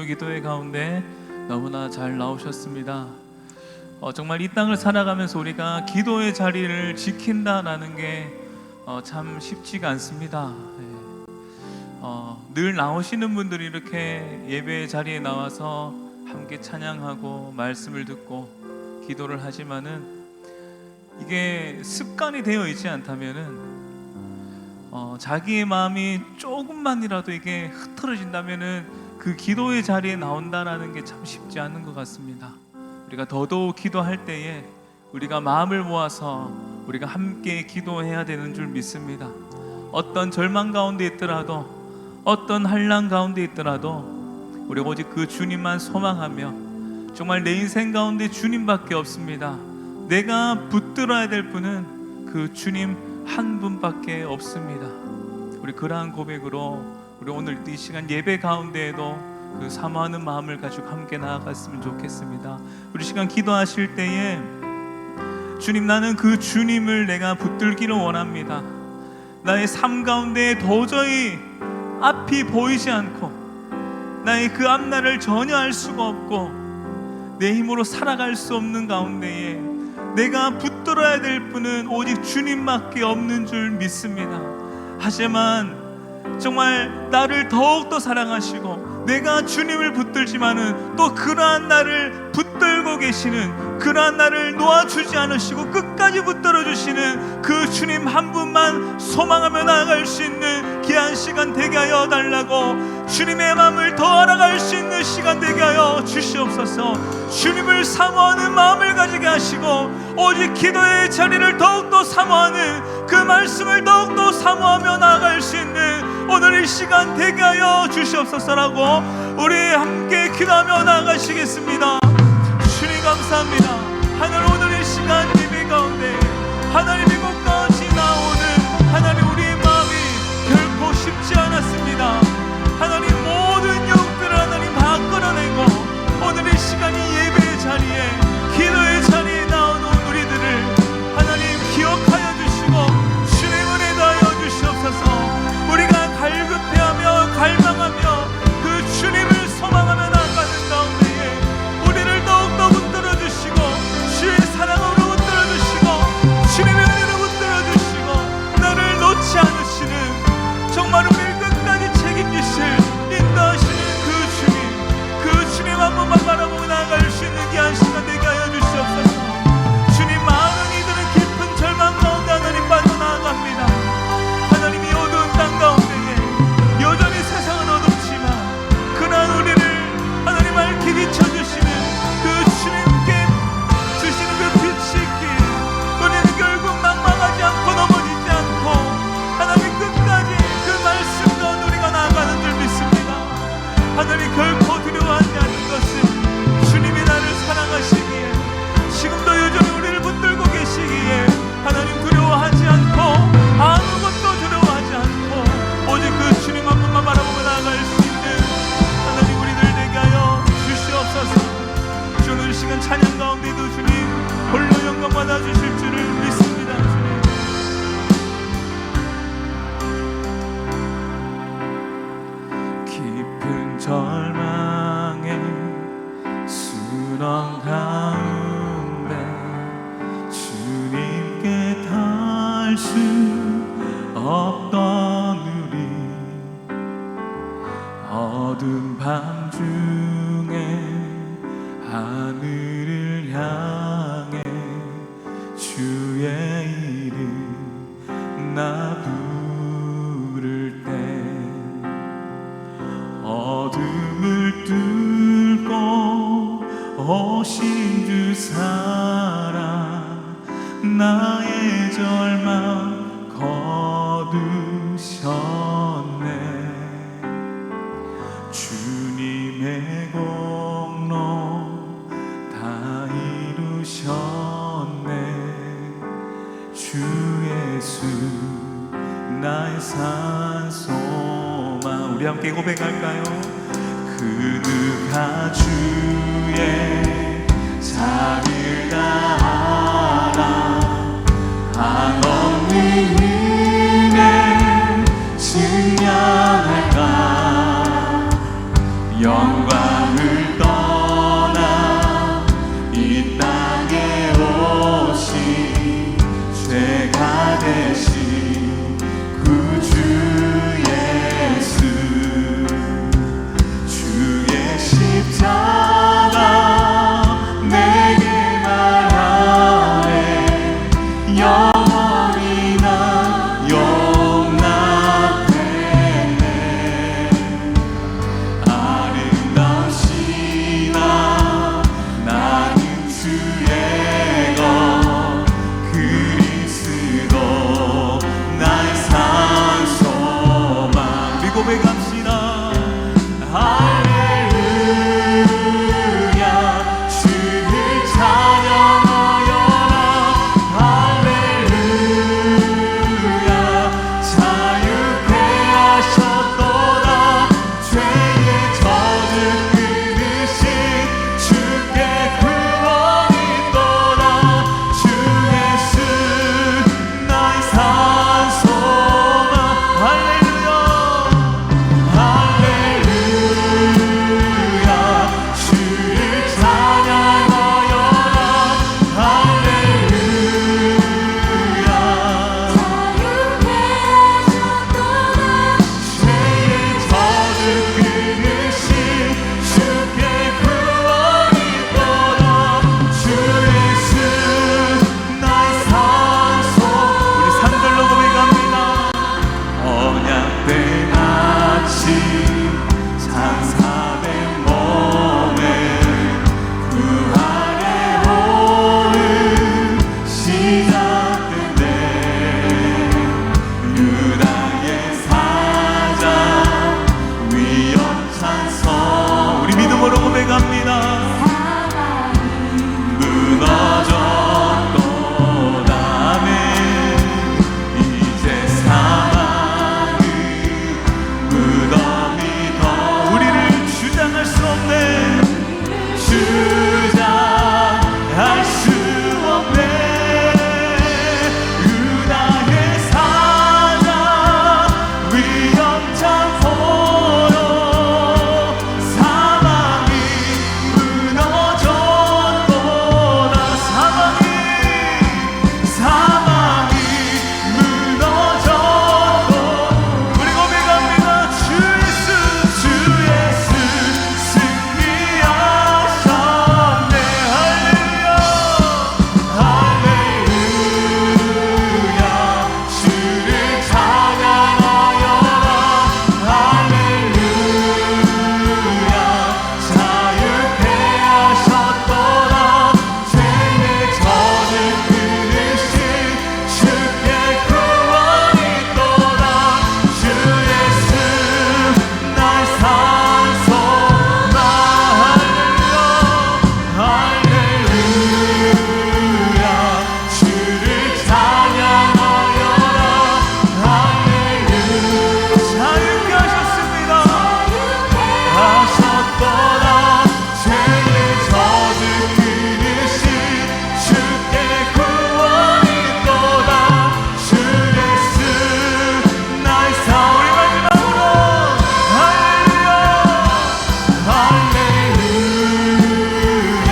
기도회 가운데 너무나 잘 나오셨습니다. 정말 이 땅을 살아가면서 우리가 기도의 자리를 지킨다라는 게 참 쉽지가 않습니다. 늘 나오시는 분들이 이렇게 예배의 자리에 나와서 함께 찬양하고 말씀을 듣고 기도를 하지만은 이게 습관이 되어 있지 않다면은 자기의 마음이 조금만이라도 이게 흐트러진다면은 그 기도의 자리에 나온다라는 게 참 쉽지 않은 것 같습니다. 우리가 더더욱 기도할 때에 우리가 마음을 모아서 우리가 함께 기도해야 되는 줄 믿습니다. 어떤 절망 가운데 있더라도, 어떤 환난 가운데 있더라도 우리 오직 그 주님만 소망하며, 정말 내 인생 가운데 주님밖에 없습니다. 내가 붙들어야 될 분은 그 주님 한 분밖에 없습니다. 우리 그러한 고백으로 우리 오늘 이 시간 예배 가운데에도 그 사모하는 마음을 가지고 함께 나아갔으면 좋겠습니다. 우리 시간 기도하실 때에 주님, 나는 그 주님을 내가 붙들기를 원합니다. 나의 삶 가운데 도저히 앞이 보이지 않고 나의 그 앞날을 전혀 알 수가 없고 내 힘으로 살아갈 수 없는 가운데에 내가 붙들어야 될 분은 오직 주님밖에 없는 줄 믿습니다. 하지만 정말 나를 더욱더 사랑하시고 내가 주님을 붙들지만은 또 그러한 나를 붙들고 계시는, 그러한 나를 놓아주지 않으시고 끝까지 붙들어 주시는 그 주님 한 분만 소망하며 나아갈 수 있는 귀한 시간 되게 하여 달라고, 주님의 마음을 더 알아갈 수 있는 시간 되게 하여 주시옵소서. 주님을 사모하는 마음을 가지게 하시고 오직 기도의 자리를 더욱더 사모하는, 그 말씀을 더욱더 사모하며 나아갈 수 있는 오늘 이 시간 되게 하여 주시옵소서라고 우리 함께 기도하며 나아가시겠습니다. 주님 감사합니다. 하나님, 오늘 이 시간 예배 가운데 하나님 이곳까지 나오는 하나님, 우리의 마음이 결코 쉽지 않았습니다. 하나님, 모든 영들을 하나님 다 끌어내고 오늘 이 시간이 예배의 자리에, 기도의 자리에 나오는 우리들을 하나님 기억하여 주시고 주님 은혜 다하여 주시옵소서. 우리가 갈급해하며 갈망하며 그 주님을 소망하며 나아가는 가운데에 우리를 더욱더 붙들어 주시고 주의 사랑으로 붙들어 주시고 주님의 은혜로 붙들어 주시고 나를 놓지 않으시는, 정말 우리를 끝까지 책임지실 인도하시는 그 주님 한 번만 바라보고 나아갈 수 있는 귀한 시간 되게 하여 주시옵소서. 주님, 많은 이들은 깊은 절망 가운데 하나님 빠져나아갑니다. 하나님이 어두운 땅 가운데에 여전히 세상은 어둡지만 그러한 우리를 하나님 밝히 비춰주시는 그 주님께 주시는 그 빛이 있기에 우리는 결국 망망하지 않고 넘어지지 않고 하나님 끝까지 그 말씀 가운데 우리가 나아가는 줄 믿습니다. 하나님, 결코 두려워하지 않는 것은 주님이 나를 사랑하시기에, 지금도 여전히 우리를 붙들고 계시기에 하나님 두려워하지 않고 아무것도 두려워하지 않고 오직 그 주님 한 분만 바라보고 나아갈 수 있는 하나님 우리들 되게 하여 주시옵소서. 주는 시간 찬양 가운데도 주님 홀로 영광 받아 주실 줄을 믿습니다. 주님, 깊은 절망에 수렁 가운데 주님께 닿을 수 없던 우리, 어두운 밤 중에 하늘을 향해 주의 이름 나 부를 때 어둠을 뚫고 오신 주 사랑, 나의 절망 거두셨네. 주님의 공로 다 이루셨네. 주 예수 나의 산소망. 우리 함께 고백할까요? 그 누가 주의 자비를 다하라 한없는 은혜 증량할까 영광 고백합니다. 무너졌도다. 아멘. 이제 사망의 무덤이 더 우리를 주장할 수 없네. 주장할 수 없네. 은하의 사자 위험장 포로 사망이 무너졌도다. 사망이 무너졌도 우리 고백합니다. 주 예수 승리하셨네. 할렐루야 할렐루야. 주를 찬양하여라. 할렐루야. 자유케 하셨도다. 죄의 저를 끊으신 주께 구원이 있도다. 주 예수 날 산소나. 할렐루야 주를 찬양하여라. 할렐루야. 자유케 하셨습니다. 하셨도다. 죄의 저주 끊으신 주께 구원이 있도다. 주 예수 날 사. 우리 마지막으로 할렐루야 할렐루야.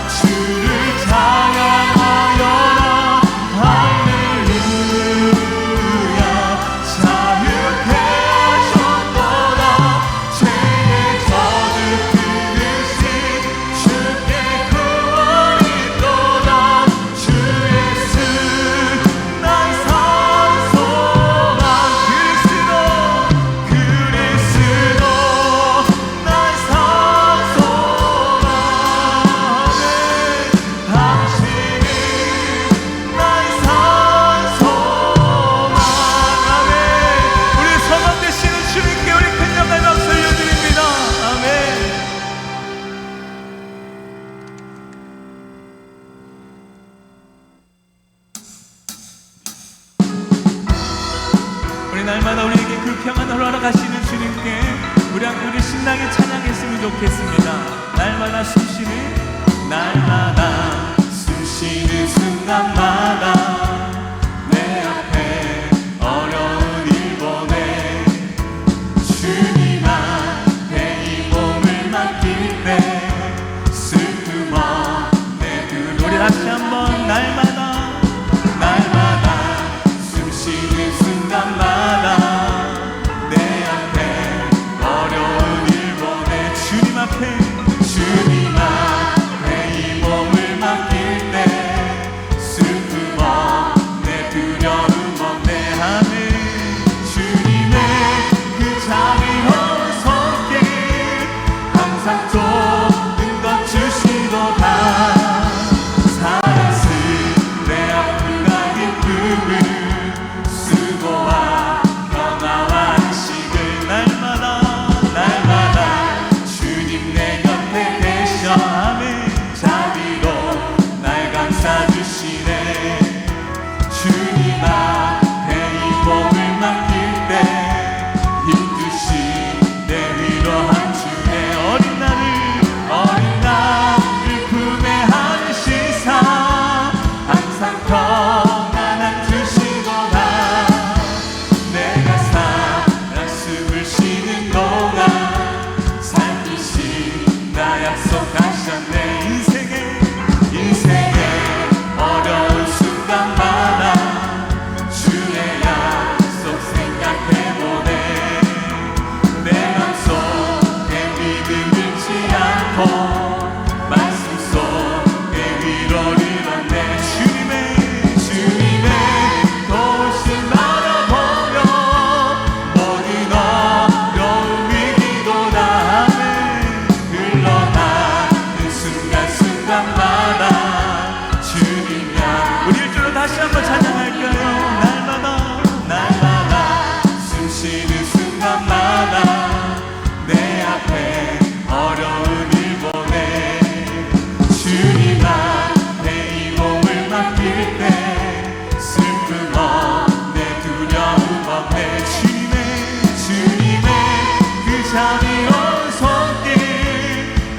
주를 찬양하여라. 할렐루야. 자유케 하셨도다. 죄의 저주 끊으신 주께 구원이 있도다. 주 예수 날 산소가. 그리스도 날 산소가. 당신이 날 산소가. 아멘. 우리 성함 되시는 주님께 우리 큰 영광 박수 올려드립니다. 아멘. 우리 날마다 우리에게 그 평안을 허락하시는 주님께 우리 신나게 찬양했으면 좋겠습니다. 날마다 숨쉬는 순간마다 내 앞에 어려운 일 보내 주님한테 이 몸을 맡길 때 슬픔 없네. 그 노래 다시 한번. 날마다 숨쉬는 순간마다 내 앞에 어려운 일 보내 주님 앞에 이 몸을 맡길 때 슬픔 없네. 두려움 없네. 아멘. 주님의 그 자비로운 손길 항상 쫓는 것 주시도다. 살았을 내 아픔과 기쁨을 수고와 평화와 안식을 날마다 주님 내 곁에 계셔. 아멘. 자비로 날 감싸주시네. 주님 앞에 이 몸을 맡길 때 힘드시 내 위로한 주의 어린 나를 품에 안으시사 항상 평안한 주시도다. 내가 살아 숨을 쉬는 동안 살듯이 나 약속하셨네. 인생의 어려운 순간마다 주의 약속 생각해보네. 내 맘속에 믿음 잃지 않고 말씀 속에 위로를 얻네. 주님의 때 슬픔 없네 두려움 없네 주님의 그 자비로운 손길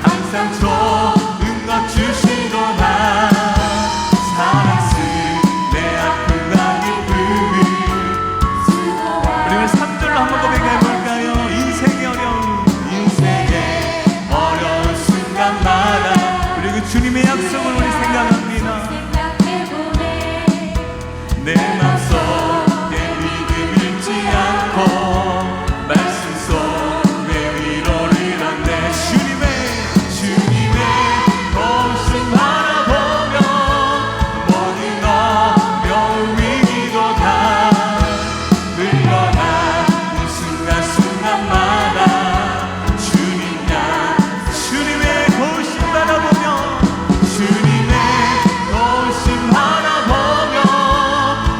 항상 좋은 것 주시도다 사랑스 내 아픔과 기쁨을 우리 3절로 한번 고백해볼까요? 인생의 어려운 순간마다 우리 그 주님의 약속을 우리 생각합니다. 내 맘속에 믿음 잃지 않고 말씀 속에 위로를 얻네 주님의 도우심 바라보며 모든 어려운 위기도 다 흘러가는 순간순간마다 주님의 도우심 바라보며 주님의 도우심 바라보며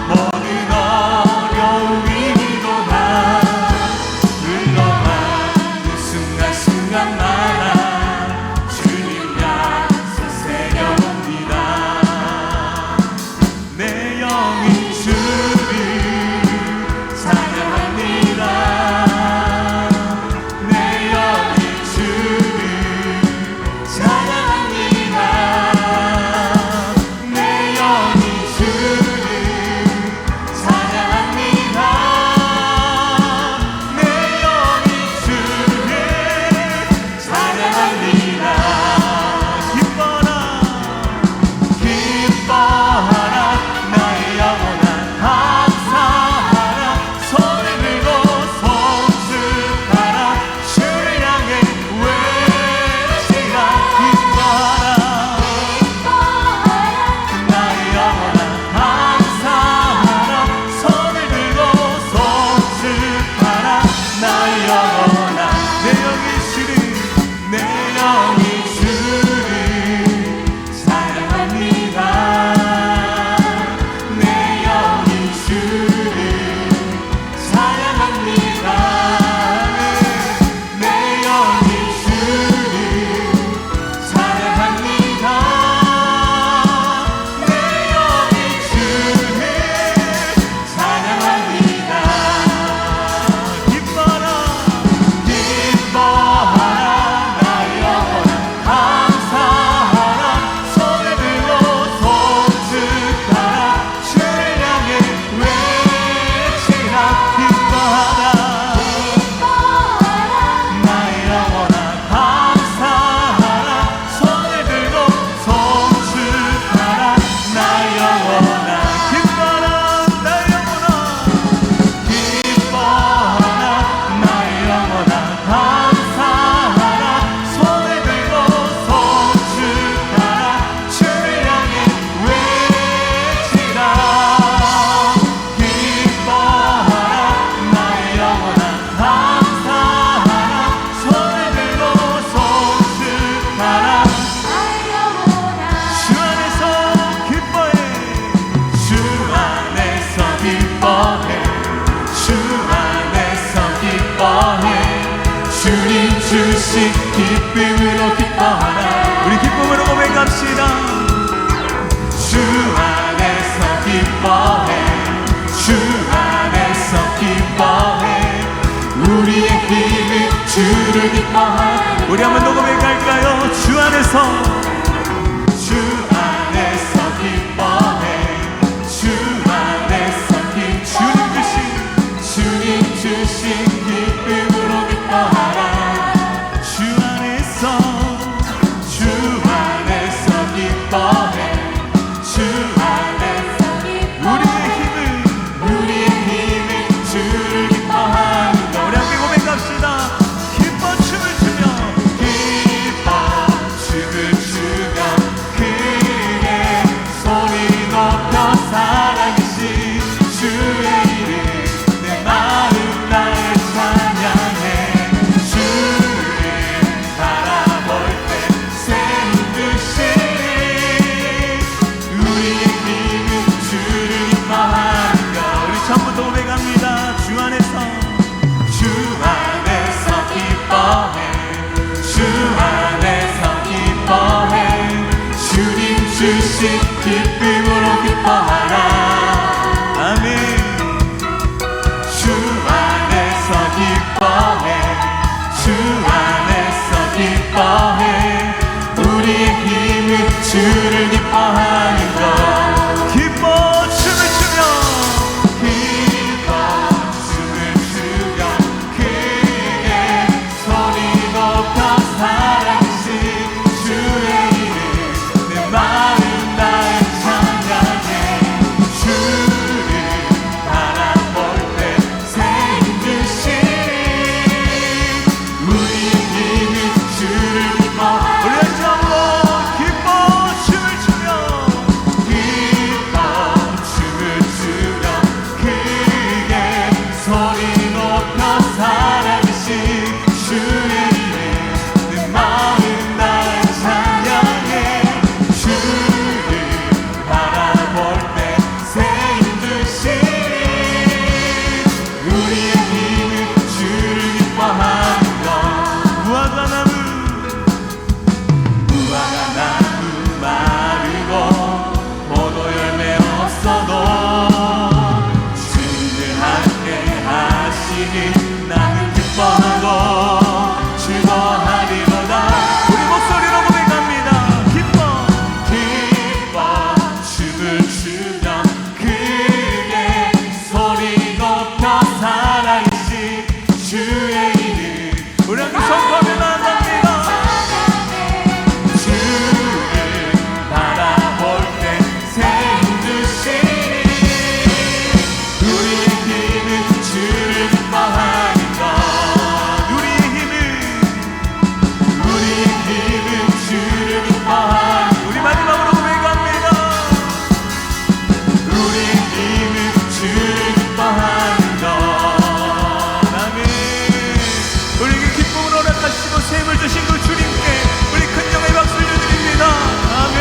모든 어려운 위기도 다 흘러가는 순간순간마다 주님 약속 새겨봅니다. 내 영이 주를 찬양합니다. 내 영이 주를 찬양합니다. 내 영이 주를 찬양합니다. 내 영이 주를 찬양합니다. 기뻐하라 나의 영혼아 감사하라 손을 들고 송축하라 주를 향해 외치라 기뻐하라 나의 영혼아 감사하라 손을 들고 송축하라 나의 영혼아 내 영이 주를 찬양합니다. 내 영이 주를 찬양합니다. 내 영이 주를 찬양합니다. 내 영이 주를 찬양합니다. 기뻐하라 나의 영혼아 감사하라 손을 들고 송축하라 주를 향해 외치라 기뻐하라 나의 영혼아 감사하라 손을 들고 송축하라 나의 영혼아 기뻐하라 나의 영혼아 기뻐하라 나의 영혼아 감사하라 손을 들고 송축하라 주를 향해 외치라 기뻐하라 나의 영혼아 감사하라 손을 들고 송축하라 주 안에서 기뻐해 주 안에서 기뻐해 주 안에서 기뻐해 주님 주신 기쁨으로 기뻐하라 우리 기쁨으로 고백합시다. 주 안에서 기뻐해 주 안에서 기뻐해 우리의 힘은 주를 기뻐하라 우리 한번 더 고백할까요? 주 안에서 기뻐해 주 안에서 주님 주신 기쁨으로 기뻐하라 주 안에서 기뻐해 주 안에서 우리의 힘은 주를 기뻐하는가 우리 함께 고백합시다. 기뻐 춤을 추며 크게 소리 높여 살아계신 주의 이름 내 마음 나의 찬양해 주를 바라볼 때 새로운 듯이 우리의 힘은 주를 기뻐하는가 우리 처음부터 고백합니다. 주 안에서 기뻐해 주 안에서 기뻐해 주님 주신 기쁨으로 기뻐해 기뻐하라. 아멘. 주 안에서 기뻐해. 주 안에서 기뻐해. 우리의 힘은 주를 기뻐하는 것. 기뻐 춤을 추며 기뻐 춤을 추며 크게 소리 높여 살아계신 주의 이름 내 마음 다해 찬양해. 주를 바라볼 때 새 힘 주신 우리의 힘은 주를 기뻐. 우리 같이 한번 기뻐 춤을 추며 기뻐 춤을 추며 크게 소리 높여 살아계신 주의 이름 내 마음 다해 찬양해. 주를 바라볼 때 새 힘 주신 우리의 힘은 주를 기뻐하는 것. 무화과 나무 마르고 포도 열매 없어도 주를 함께 하시니 나는 기뻐하고 즐거워하리로다. 우리 목소리로 고백합니다. 기뻐 기뻐 춤을 추며 크게 소리 높여 살아계신 주의 이름 우리 함께 선포하며 나아갑니다. 주를 바라볼 때 새 힘 주시니 우리의 힘은 주를 기뻐하는 것. 우리의 힘은 주를 기뻐하는. 우리 마지막으로 고백합니다. 우리의 힘은 주를 기뻐하는 것. 아멘. 우리에게 기쁨을 허락하시고 새 힘을 주신 그 주님께 우리 큰 영의 박수를 드립니다. 아멘.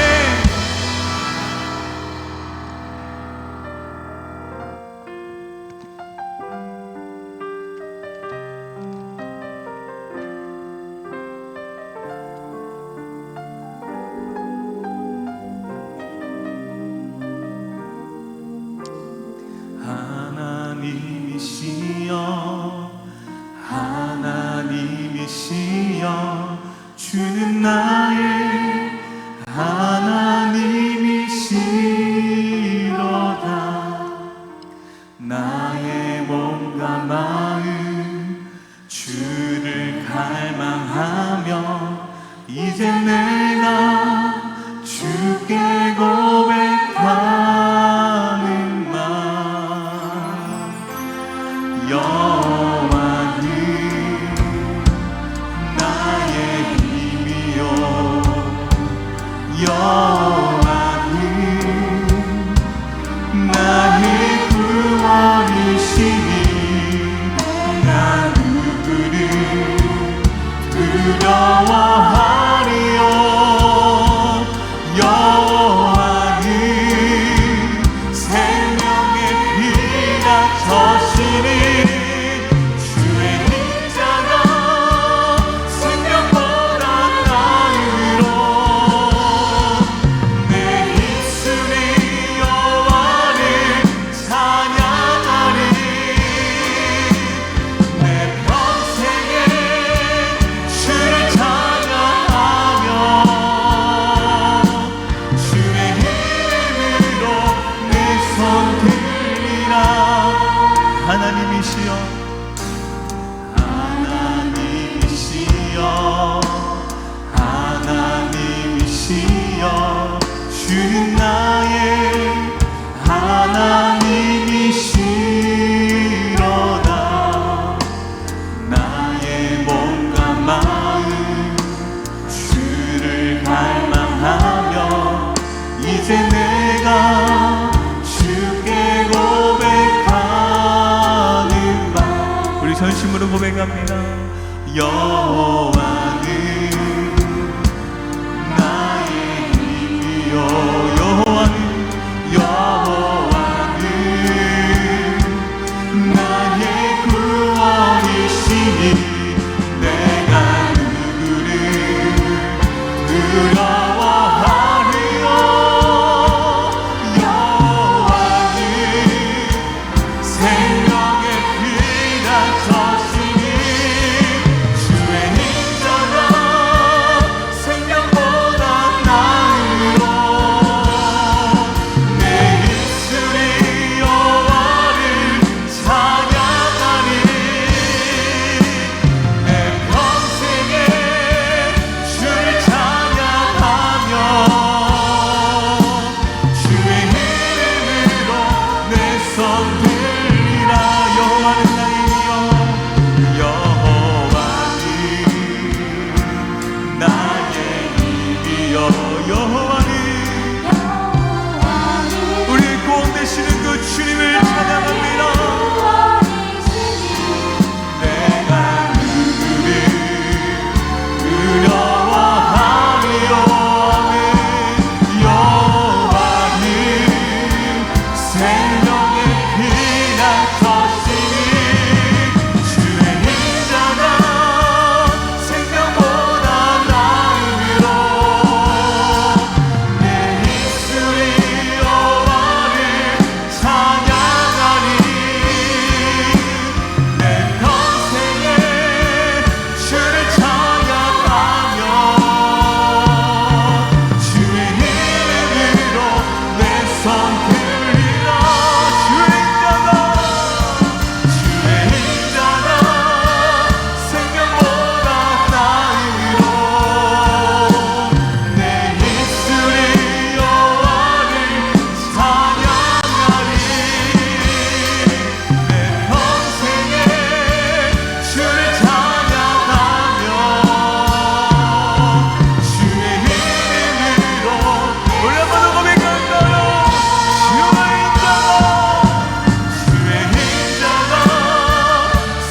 하나님이시여 주는 나의 하나님이시로다. 나의 몸과 마음 주를 갈망하며 이제 내가 주께 고백하는 말. 여호와는 나의 힘이요 여호와는 나의 구원이시니 나 누구를 두려워하리요. 여호와는 생명의 피가 저시니 주의 힘자가 생명보다 나으로 내 입술이 여호와를 찬양하리. 내 평생에 주를 찬양하며 주의 이름으로 내 손 들리라. 하나님이시여 하나님이시여 주는 나의 하나님이시로다. 나의 몸과 마음 주를 갈망하며 이제 내가 주께 고백하는 바. 우리 전심으로 고백합니다. 여호와는 나의 힘이요 여호와는 나의 구원이시니 내가 누구를 두려워하리요. 여호와는 손 들리라. 여호와는 나의 힘이여 여호와는 나의 힘이여 여호와는 우리의 구원 되시는 그 주님을 찬양합니다. 내가 그를 두려워하리요. 여호와는 생명의 피난처시니 주의 인자가 생명보다 나음이로 내 입술이 여호와를 찬양하리. 내 평생에 주를 찬양하며 주의 이름으로 내 손 들리라. 주의 인자가 생명보다 나음이로 내 입술이 여호와를 찬양하리. 내 평생에 주를 찬양하며 주의 이름으로 우리 한번 더 고백할까요? 주의 인자가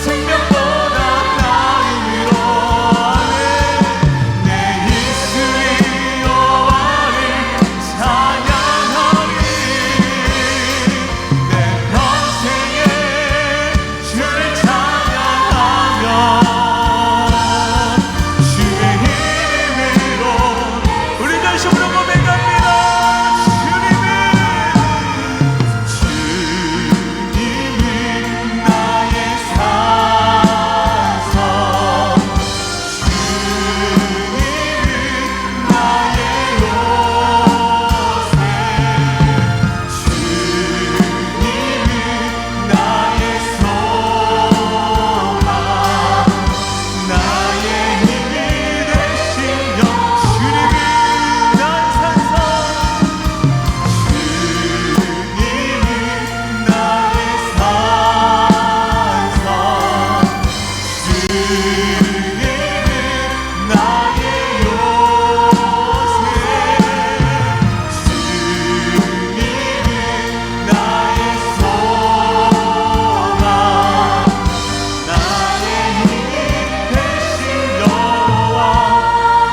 생명보다 나음이로 내 입술이 여호와를 찬양하리. 내 평생에 주를 찬양하며 주의 이름으로 우리 전심으로 고백합니다. 주님은 나의 산성 주님은 나의 요새 주님은 나의 소망 나의 힘이 되신 영 주님은 나의 산성 주님은 나의 산성 주님은 나의 요새 주님은 나의 소망 나의 힘이 되신 여호와.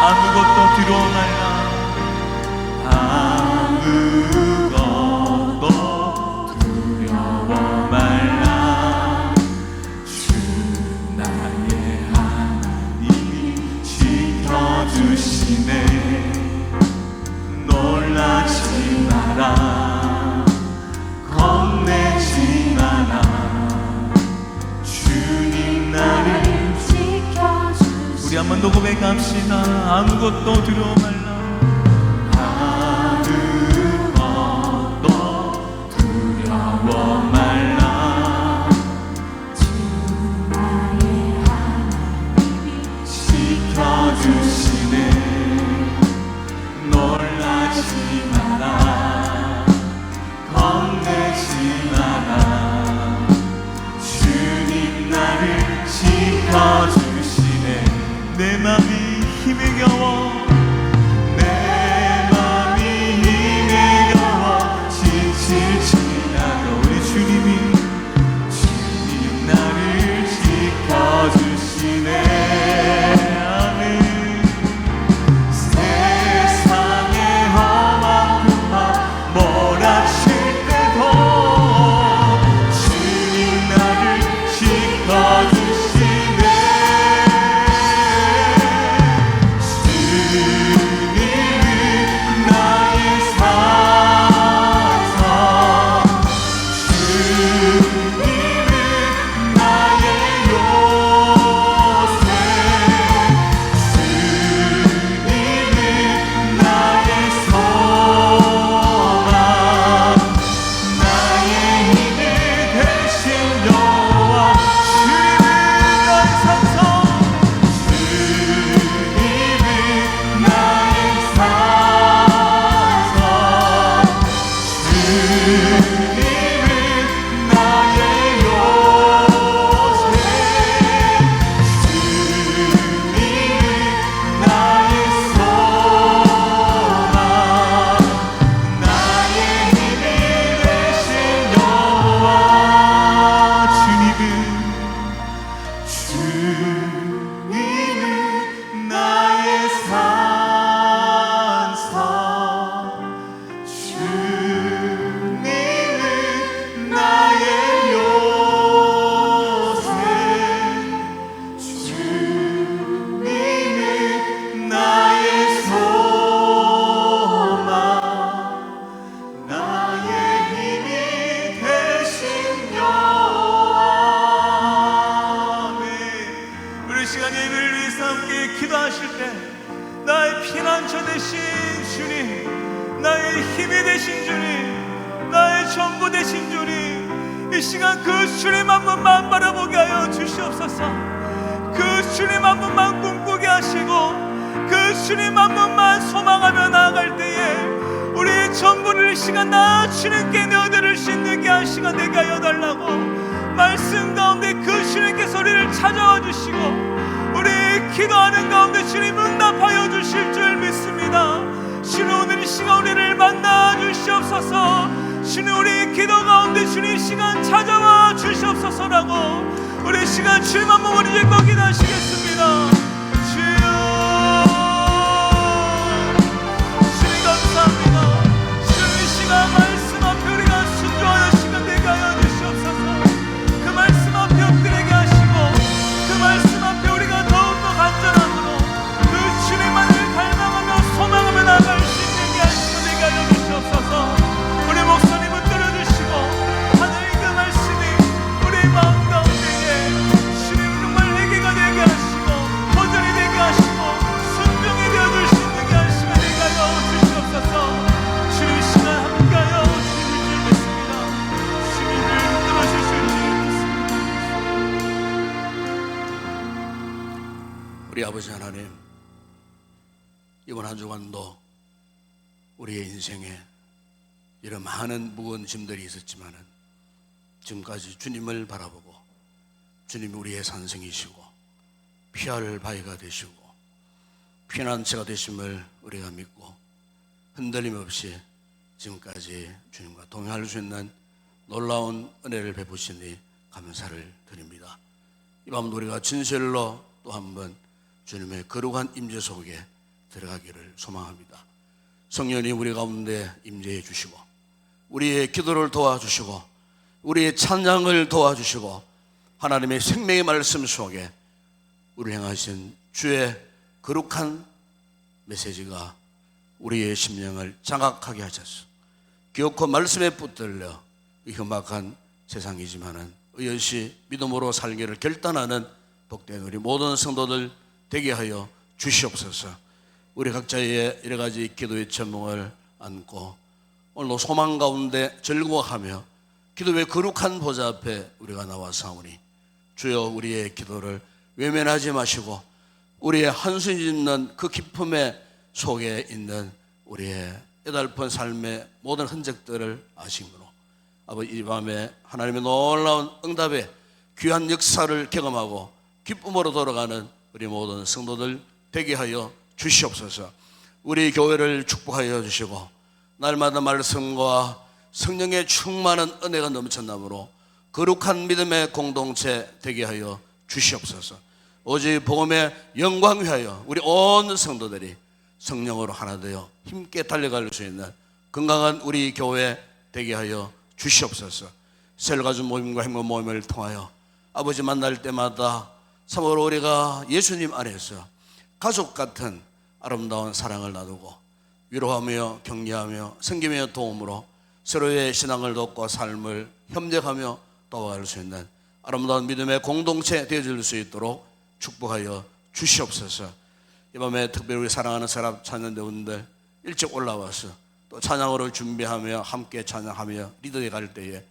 아무것도 두려워 말라. 아무것도 두려워 말라. 주 나의 하나님이 지켜주시네. 놀라지 마라. 겁내지 마라. 주님 나를 우리 한 번 더 고백합시다. 아무것도 두려워 말라. 아무것도 두려워 말라. 지켜주시네. 놀라지 마라. 겁내지 마라. 주님 나를 지켜주시네. 내 맘이 힘에 겨워 되신 주님, 이 시간 그 주님 한 분만 바라보게 하여 주시옵소서. 그 주님 한 분만 꿈꾸게 하시고 그 주님 한 분만 소망하며 나아갈 때에 우리의 전부를 이 시간 다 주님께 내어드릴 수 있는 게 한 시간 되게 하여 달라고 말씀 가운데 그 주님께서 우리를 찾아와 주시고 우리 기도하는 가운데 주님 응답하여 주실 줄 믿습니다. 주님 오늘 이 시간 우리를 만나 주시옵소서. 주님 우리 기도 가운데 주님 이 시간 찾아와 주시옵소서라고 우리 이 시간 주님 한 번 우리 읽고 기도하시겠습니다. 주여 주님 감사합니다. 주님 이 시간 말씀 앞에 우리가 순종하여 시간 되게 하여 주시옵소서. 그 말씀 앞에 엎드리게 하시고 그 말씀 앞에 우리가 더욱더 간절함으로 그 주님만을 갈망하며 소망하며 나아갈 수 있는 게 한 시간 되게 하여 주시옵소서. 우리 목사님을 들어주시고 하나님 그 말씀이 우리 마음 가운데에 주님 정말 회개가 되게 하시고 도전이 되게 하시고 순종이 되어줄 수 있는 게 한 시간 되게 하여 주시옵소서. 주님 시간 함께하여 주실 줄 믿습니다. 주님을 들어주실 줄 믿습니다. 우리 아버지 하나님, 이번 한 주간도 우리의 인생에 이런 많은 무거운 짐들이 있었지만은 지금까지 주님을 바라보고 주님이 우리의 산성이시고 피할 바위가 되시고 피난처가 되심을 우리가 믿고 흔들림 없이 지금까지 주님과 동행할 수 있는 놀라운 은혜를 베푸시니 감사를 드립니다. 이 밤도 우리가 진실로 또 한번 주님의 거룩한 임재 속에 들어가기를 소망합니다. 성령님 우리 가운데 임재해 주시고 우리의 기도를 도와주시고 우리의 찬양을 도와주시고 하나님의 생명의 말씀 속에 우리를 향하신 주의 거룩한 메시지가 우리의 심령을 장악하게 하셔서 기어코 말씀에 붙들려 이 험악한 세상이지만은 의연시 믿음으로 살기를 결단하는 복된 우리 모든 성도들 되게 하여 주시옵소서. 우리 각자의 여러 가지 기도의 제목을 안고 오늘도 소망 가운데 즐거워하며 기도의 거룩한 보좌 앞에 우리가 나와사오니 주여 우리의 기도를 외면하지 마시고 우리의 한숨 짓는 그 기쁨의 속에 있는 우리의 애달픈 삶의 모든 흔적들을 아심으로 아버지 이 밤에 하나님의 놀라운 응답의 귀한 역사를 경험하고 기쁨으로 돌아가는 우리 모든 성도들 되게 하여 주시옵소서. 우리 교회를 축복하여 주시고 날마다 말씀과 성령의 충만한 은혜가 넘쳐나므로 거룩한 믿음의 공동체 되게 하여 주시옵소서. 오직 복음의 영광 위하여 우리 온 성도들이 성령으로 하나 되어 힘께 달려갈 수 있는 건강한 우리 교회 되게 하여 주시옵소서. 셀가주 모임과 행복 모임을 통하여 아버지 만날 때마다 참으로 우리가 예수님 안에서 가족 같은 아름다운 사랑을 나누고 위로하며 격려하며 섬기며 도움으로 서로의 신앙을 돕고 삶을 협력하며 도와갈 수 있는 아름다운 믿음의 공동체 되어질 수 있도록 축복하여 주시옵소서. 이 밤에 특별히 우리 사랑하는 사람 찬양대원들 일찍 올라와서 또 찬양으로 준비하며 함께 찬양하며 리더에 갈 때에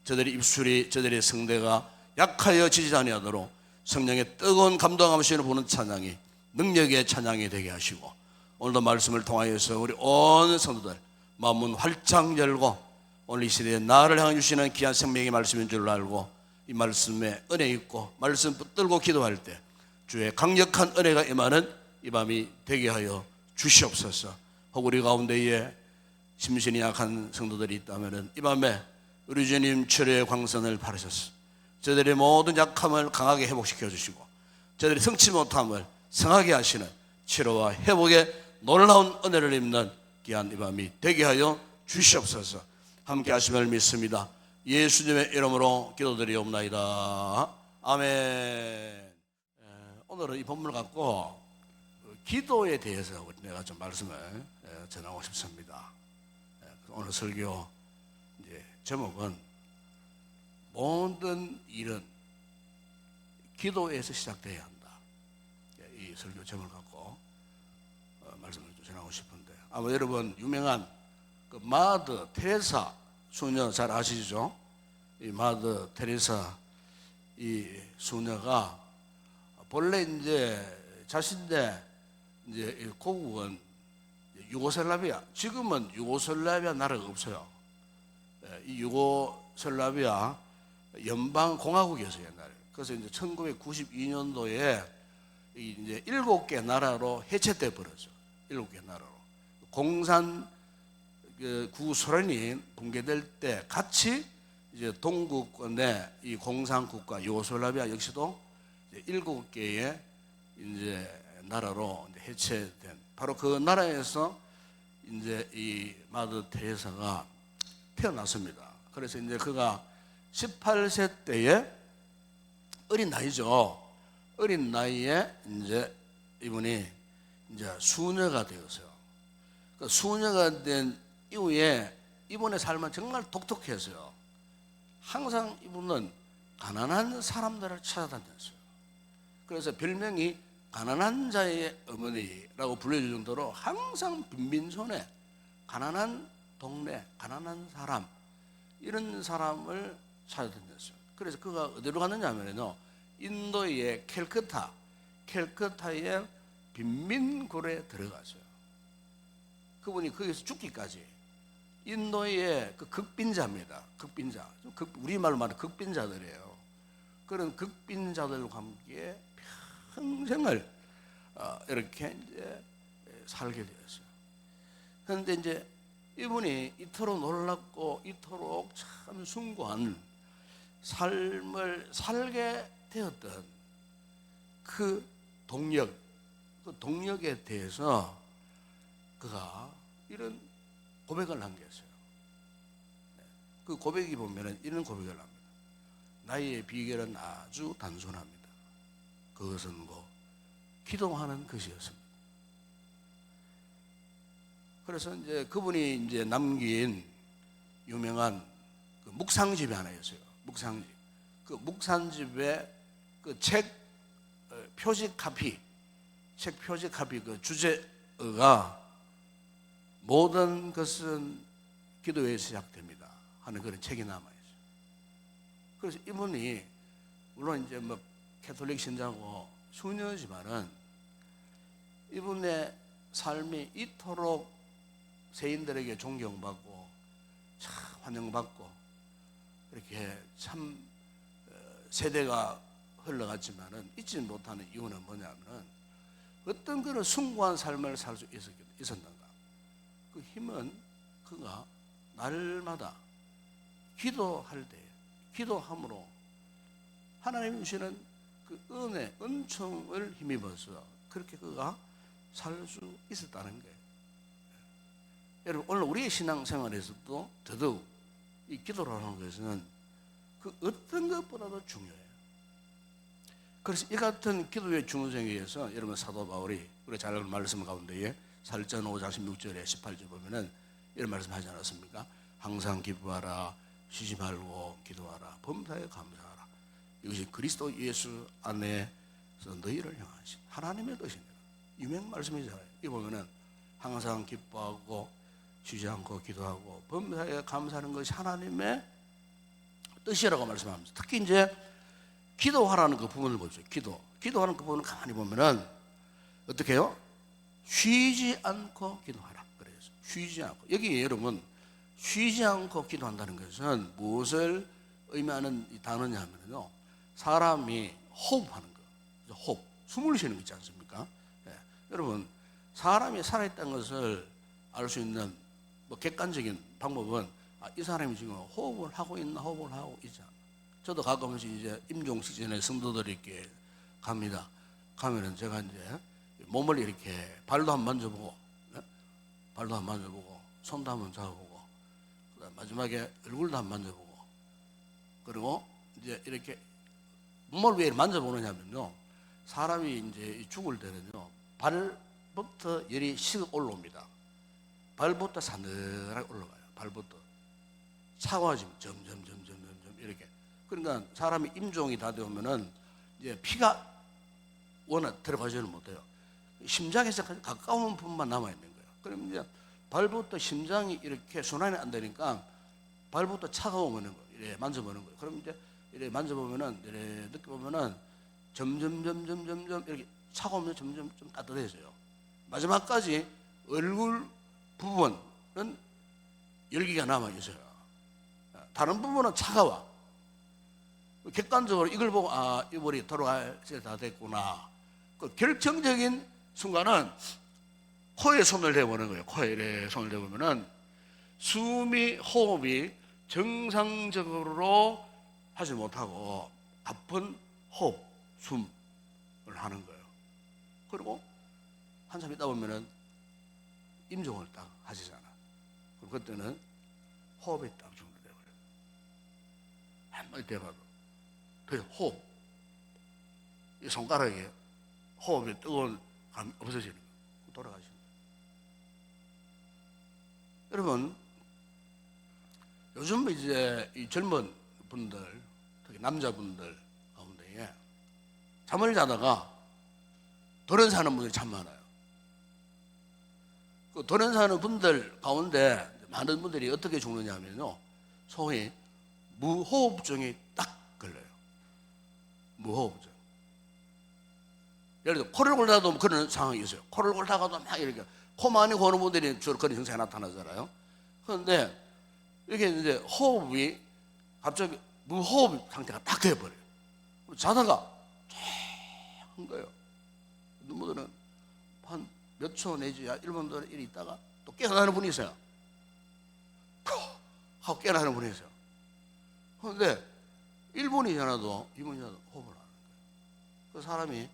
저들의 입술이 저들의 성대가 약하여지지 아니하도록 성령의 뜨거운 감동하시는 보는 찬양이 능력의 찬양이 되게 하시고 오늘도 말씀을 통하여서 우리 온 성도들 마음문 활짝 열고 오늘 이 시대에 나를 향해 주시는 귀한 생명의 말씀인 줄 알고 이 말씀에 은혜 있고 말씀 붙들고 기도할 때 주의 강력한 은혜가 임하는 이 밤이 되게 하여 주시옵소서. 혹 우리 가운데에 심신이 약한 성도들이 있다면 이 밤에 우리 주님 치료의 광선을 바르셔서 저들의 모든 약함을 강하게 회복시켜 주시고 저들이 성치 못함을 성하게 하시는 치료와 회복의 놀라운 은혜를 입는 귀한 이 밤이 되게 하여 주시옵소서. 함께 하심을 믿습니다. 예수님의 이름으로 기도드리옵나이다. 아멘. 오늘은 이 본문을 갖고 기도에 대해서 내가 좀 말씀을 전하고 싶습니다. 오늘 설교 이제 제목은 모든 일은 기도에서 시작돼야 한다. 이 설교 제목을 갖고 말씀을 좀 전하고 싶은데 아마 여러분 유명한 그 마더 테레사 수녀 잘 아시죠? 이 마더 테레사 이 수녀가 본래 이제 자신의 이제 고국은 유고슬라비아, 지금은 유고슬라비아 나라가 없어요. 이 유고슬라비아 연방 공화국이었어요 옛날에. 그래서 이제 1992년도에 이제 7개 나라로 해체돼 버렸죠. 7개 나라로. 공산 구소련이 붕괴될 때 같이 이제 동구권의 이 공산국가 유고슬라비아 역시도 이제 7개의 이제 나라로 이제 해체된 바로 그 나라에서 이제 이 마더 테레사가 태어났습니다. 그래서 이제 그가 18세 때에 어린 나이죠. 어린 나이에 이제 이분이 이제 수녀가 되었어요. 그 수녀가 된 이후에 이분의 삶은 정말 독특했어요. 항상 이분은 가난한 사람들을 찾아다녔어요. 그래서 별명이 가난한 자의 어머니라고 불려질 정도로 항상 빈민촌에 가난한 동네, 가난한 사람 이런 사람을 찾아다녔어요. 그래서 그가 어디로 갔느냐 하면요, 인도의 캘커타의 빈민굴에 들어갔어요. 그분이 거기서 죽기까지 인도의 그 극빈자입니다. 극빈자, 우리말로 말하는 극빈자들이에요. 그런 극빈자들과 함께 평생을 이렇게 이제 살게 되었어요. 그런데 이제 이분이 이토록 놀랍고 이토록 참 숭고한 삶을 살게 되었던 그 동력에 대해서 그가 이런 고백을 남겼어요. 그 고백이 보면은 이런 고백을 합니다. 나의 비결은 아주 단순합니다. 그것은 뭐 기도하는 것이었습니다. 그래서 이제 그분이 이제 남긴 유명한 그 묵상집이 하나 있어요. 묵상집. 그 묵상집에 그 책 표지 카피 그 주제가 모든 것은 기도에서 시작됩니다 하는 그런 책이 남아 있어요. 그래서 이분이 물론 이제 뭐 캐톨릭 신자고 수녀지만은 이분의 삶이 이토록 세인들에게 존경받고 참 환영받고 이렇게 참 세대가 흘러갔지만은 잊지 못하는 이유는 뭐냐면은 어떤 그런 숭고한 삶을 살 수 있었는가? 그 힘은 그가 날마다 기도할 때, 기도함으로 하나님 주시는 그 은혜, 은총을 힘입어서 그렇게 그가 살 수 있었다는 거예요. 여러분, 오늘 우리의 신앙생활에서도 더더욱 이 기도라는 것은 그 어떤 것보다도 중요해요. 그래서 이 같은 기도의 중요성에 의해서 여러분 사도 바울이 우리 잘 아는 말씀 가운데에 사도행전 5장 16절에 18절 보면은 이런 말씀 하지 않았습니까? 항상 기뻐하라, 쉬지 말고 기도하라, 범사에 감사하라. 이것이 그리스도 예수 안에서 너희를 향하신 하나님의 뜻입니다. 유명 말씀이잖아요. 이 보면은 항상 기뻐하고 쉬지 않고 기도하고 범사에 감사하는 것이 하나님의 뜻이라고 말씀합니다. 특히 이제 기도하라는 그 부분을 보죠. 기도하는 그 부분을 가만히 보면은 어떻게 해요? 쉬지 않고 기도하라. 그래서 쉬지 않고, 여기 여러분 쉬지 않고 기도한다는 것은 무엇을 의미하는 이 단어냐 하면요, 사람이 호흡하는 거, 호흡, 숨을 쉬는 거 있지 않습니까? 예. 여러분 사람이 살아있다는 것을 알 수 있는 뭐 객관적인 방법은 이 사람이 지금 호흡을 하고 있나 호흡을 하고 있지 않나. 저도 가끔씩 이제 임종 시즌에 성도들이 이렇게 갑니다. 가면은 제가 이제 몸을 이렇게 발도 한번 만져보고, 발도 한번 만져보고, 손도 한번 잡아보고, 그다음 마지막에 얼굴도 한번 만져보고, 그리고 이제 이렇게 몸을 왜 만져보느냐면요, 사람이 이제 죽을 때는요, 발부터 열이 식어 올라옵니다. 발부터 사늘하게 올라가요. 발부터 차가워지면 점점 이렇게. 그러니까 사람이 임종이 다 되면은 이제 피가 워낙 들어가지는 못해요. 심장에서 가까운 부분만 남아 있는 거예요. 그럼 이제 발부터 심장이 이렇게 순환이 안 되니까 발부터 차가워지는 거예요. 이래 만져보는 거예요. 그럼 이제 이래 만져보면은 이래 느껴보면은 점점 이렇게 차가우면 점점 좀 따뜻해져요. 마지막까지 얼굴 부분은 열기가 남아 있어요. 다른 부분은 차가워. 객관적으로 이걸 보고 이 머리 돌아갈 때 다 됐구나. 그 결정적인 순간은 코에 손을 대보는 거예요. 코에 이렇게 손을 대보면은 숨이 호흡이 정상적으로 하지 못하고 가쁜 호흡, 숨을 하는 거예요. 그리고 한참 있다 보면은 임종을 딱 하시잖아. 그럼 그때는 호흡이 딱 중단돼버려요. 한번 대봐도 그 호흡, 이 손가락에 호흡이 뜨거운 감이 없어지는 거예요. 돌아가시는 거예요. 여러분, 요즘 이제 이 젊은 분들, 특히 남자분들 가운데에 잠을 자다가 돌연 사는 분들이 참 많아요. 그 돌연 사는 분들 가운데 많은 분들이 어떻게 죽느냐 하면요, 소위 무호흡증이 딱 걸려요. 무호흡증. 예를 들어 코를 골다가도 그런 상황이 있어요. 코를 골다가도 막 이렇게 코 많이 고는 분들이 주로 그런 증상이 나타나잖아요. 그런데 이게 이제 호흡이 갑자기 무호흡 상태가 딱 돼버려요. 자다가 쫙한 거예요. 누구들은 한 몇 초 내지 1분 동안 이리 있다가 또 깨어나는 분이 있어요. 하고 깨어나는 분이 있어요. 그런데 1분이 지나도 2분이 지나도 호흡을 안 하는 거예요. 그 사람이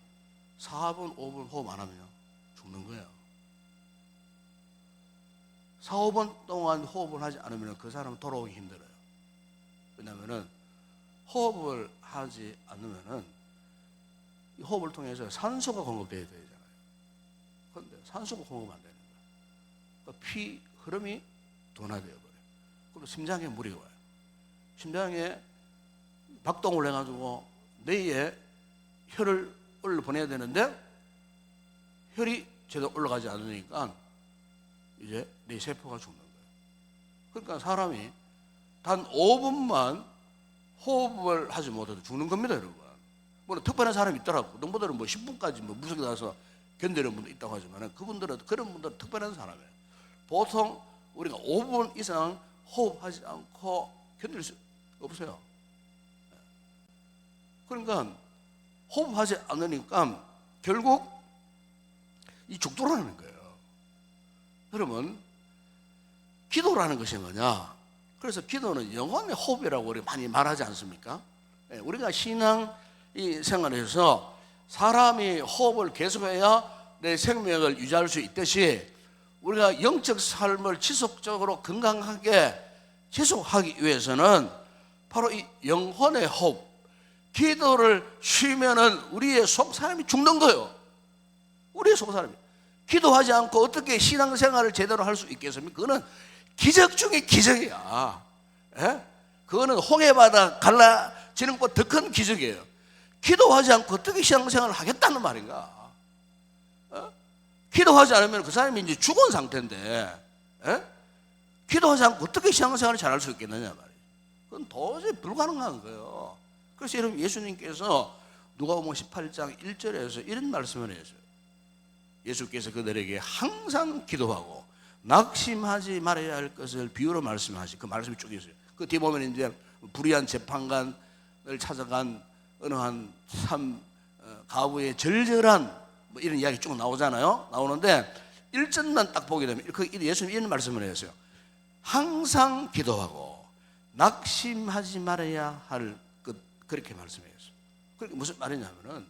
4분, 5분 호흡 안 하면 죽는 거예요. 4, 5분 동안 호흡을 하지 않으면 그 사람은 돌아오기 힘들어요. 왜냐하면 호흡을 하지 않으면 이 호흡을 통해서 산소가 공급돼야 되잖아요. 그런데 산소가 공급 안 되는 거예요. 그러니까 피 흐름이 둔화되어 버려요. 그리고 심장에 무리가 와요. 심장에 박동을 해가지고 뇌에 혈을 보내야 되는데 혈이 제대로 올라가지 않으니까 이제 뇌 세포가 죽는 거예요. 그러니까 사람이 단 5분만 호흡을 하지 못해도 죽는 겁니다, 여러분. 물론 특별한 사람이 있더라고. 농부들은 뭐 10분까지 뭐 무속에 나서 견디는 분도 있다고 하지만 그런 분들은 특별한 사람이에요. 보통 우리가 5분 이상 호흡하지 않고 견딜 수 없어요. 그러니까 호흡하지 않으니까 결국 이 죽도라는 거예요. 여러분, 기도라는 것이 뭐냐? 그래서 기도는 영혼의 호흡이라고 우리 많이 말하지 않습니까? 우리가 신앙 이 생활에서 사람이 호흡을 계속해야 내 생명을 유지할 수 있듯이 우리가 영적 삶을 지속적으로 건강하게 지속하기 위해서는 바로 이 영혼의 호흡, 기도를 쉬면은 우리의 속 사람이 죽는 거예요. 우리의 속 사람이. 기도하지 않고 어떻게 신앙생활을 제대로 할 수 있겠습니까? 그거는 기적 중에 기적이야. 예? 그거는 홍해바다 갈라지는 것 더 큰 기적이에요. 기도하지 않고 어떻게 신앙생활을 하겠다는 말인가? 기도하지 않으면 그 사람이 이제 죽은 상태인데, 기도하지 않고 어떻게 신앙생활을 잘할 수 있겠느냐 말이에요. 그건 도저히 불가능한 거예요. 그래서 여러분, 예수님께서 누가복음 18장 1절에서 이런 말씀을 했어요. 예수께서 그들에게 항상 기도하고 낙심하지 말아야 할 것을 비유로 말씀하시. 그 말씀이 쭉 있어요. 그 뒤에 보면 이제 불의한 재판관을 찾아간 어느 한 가부의 절절한 뭐 이런 이야기 쭉 나오잖아요. 나오는데 1절만 딱 보게 되면 예수님이 이런 말씀을 했어요. 항상 기도하고 낙심하지 말아야 할 것, 그렇게 말씀했어요. 그게 무슨 말이냐면은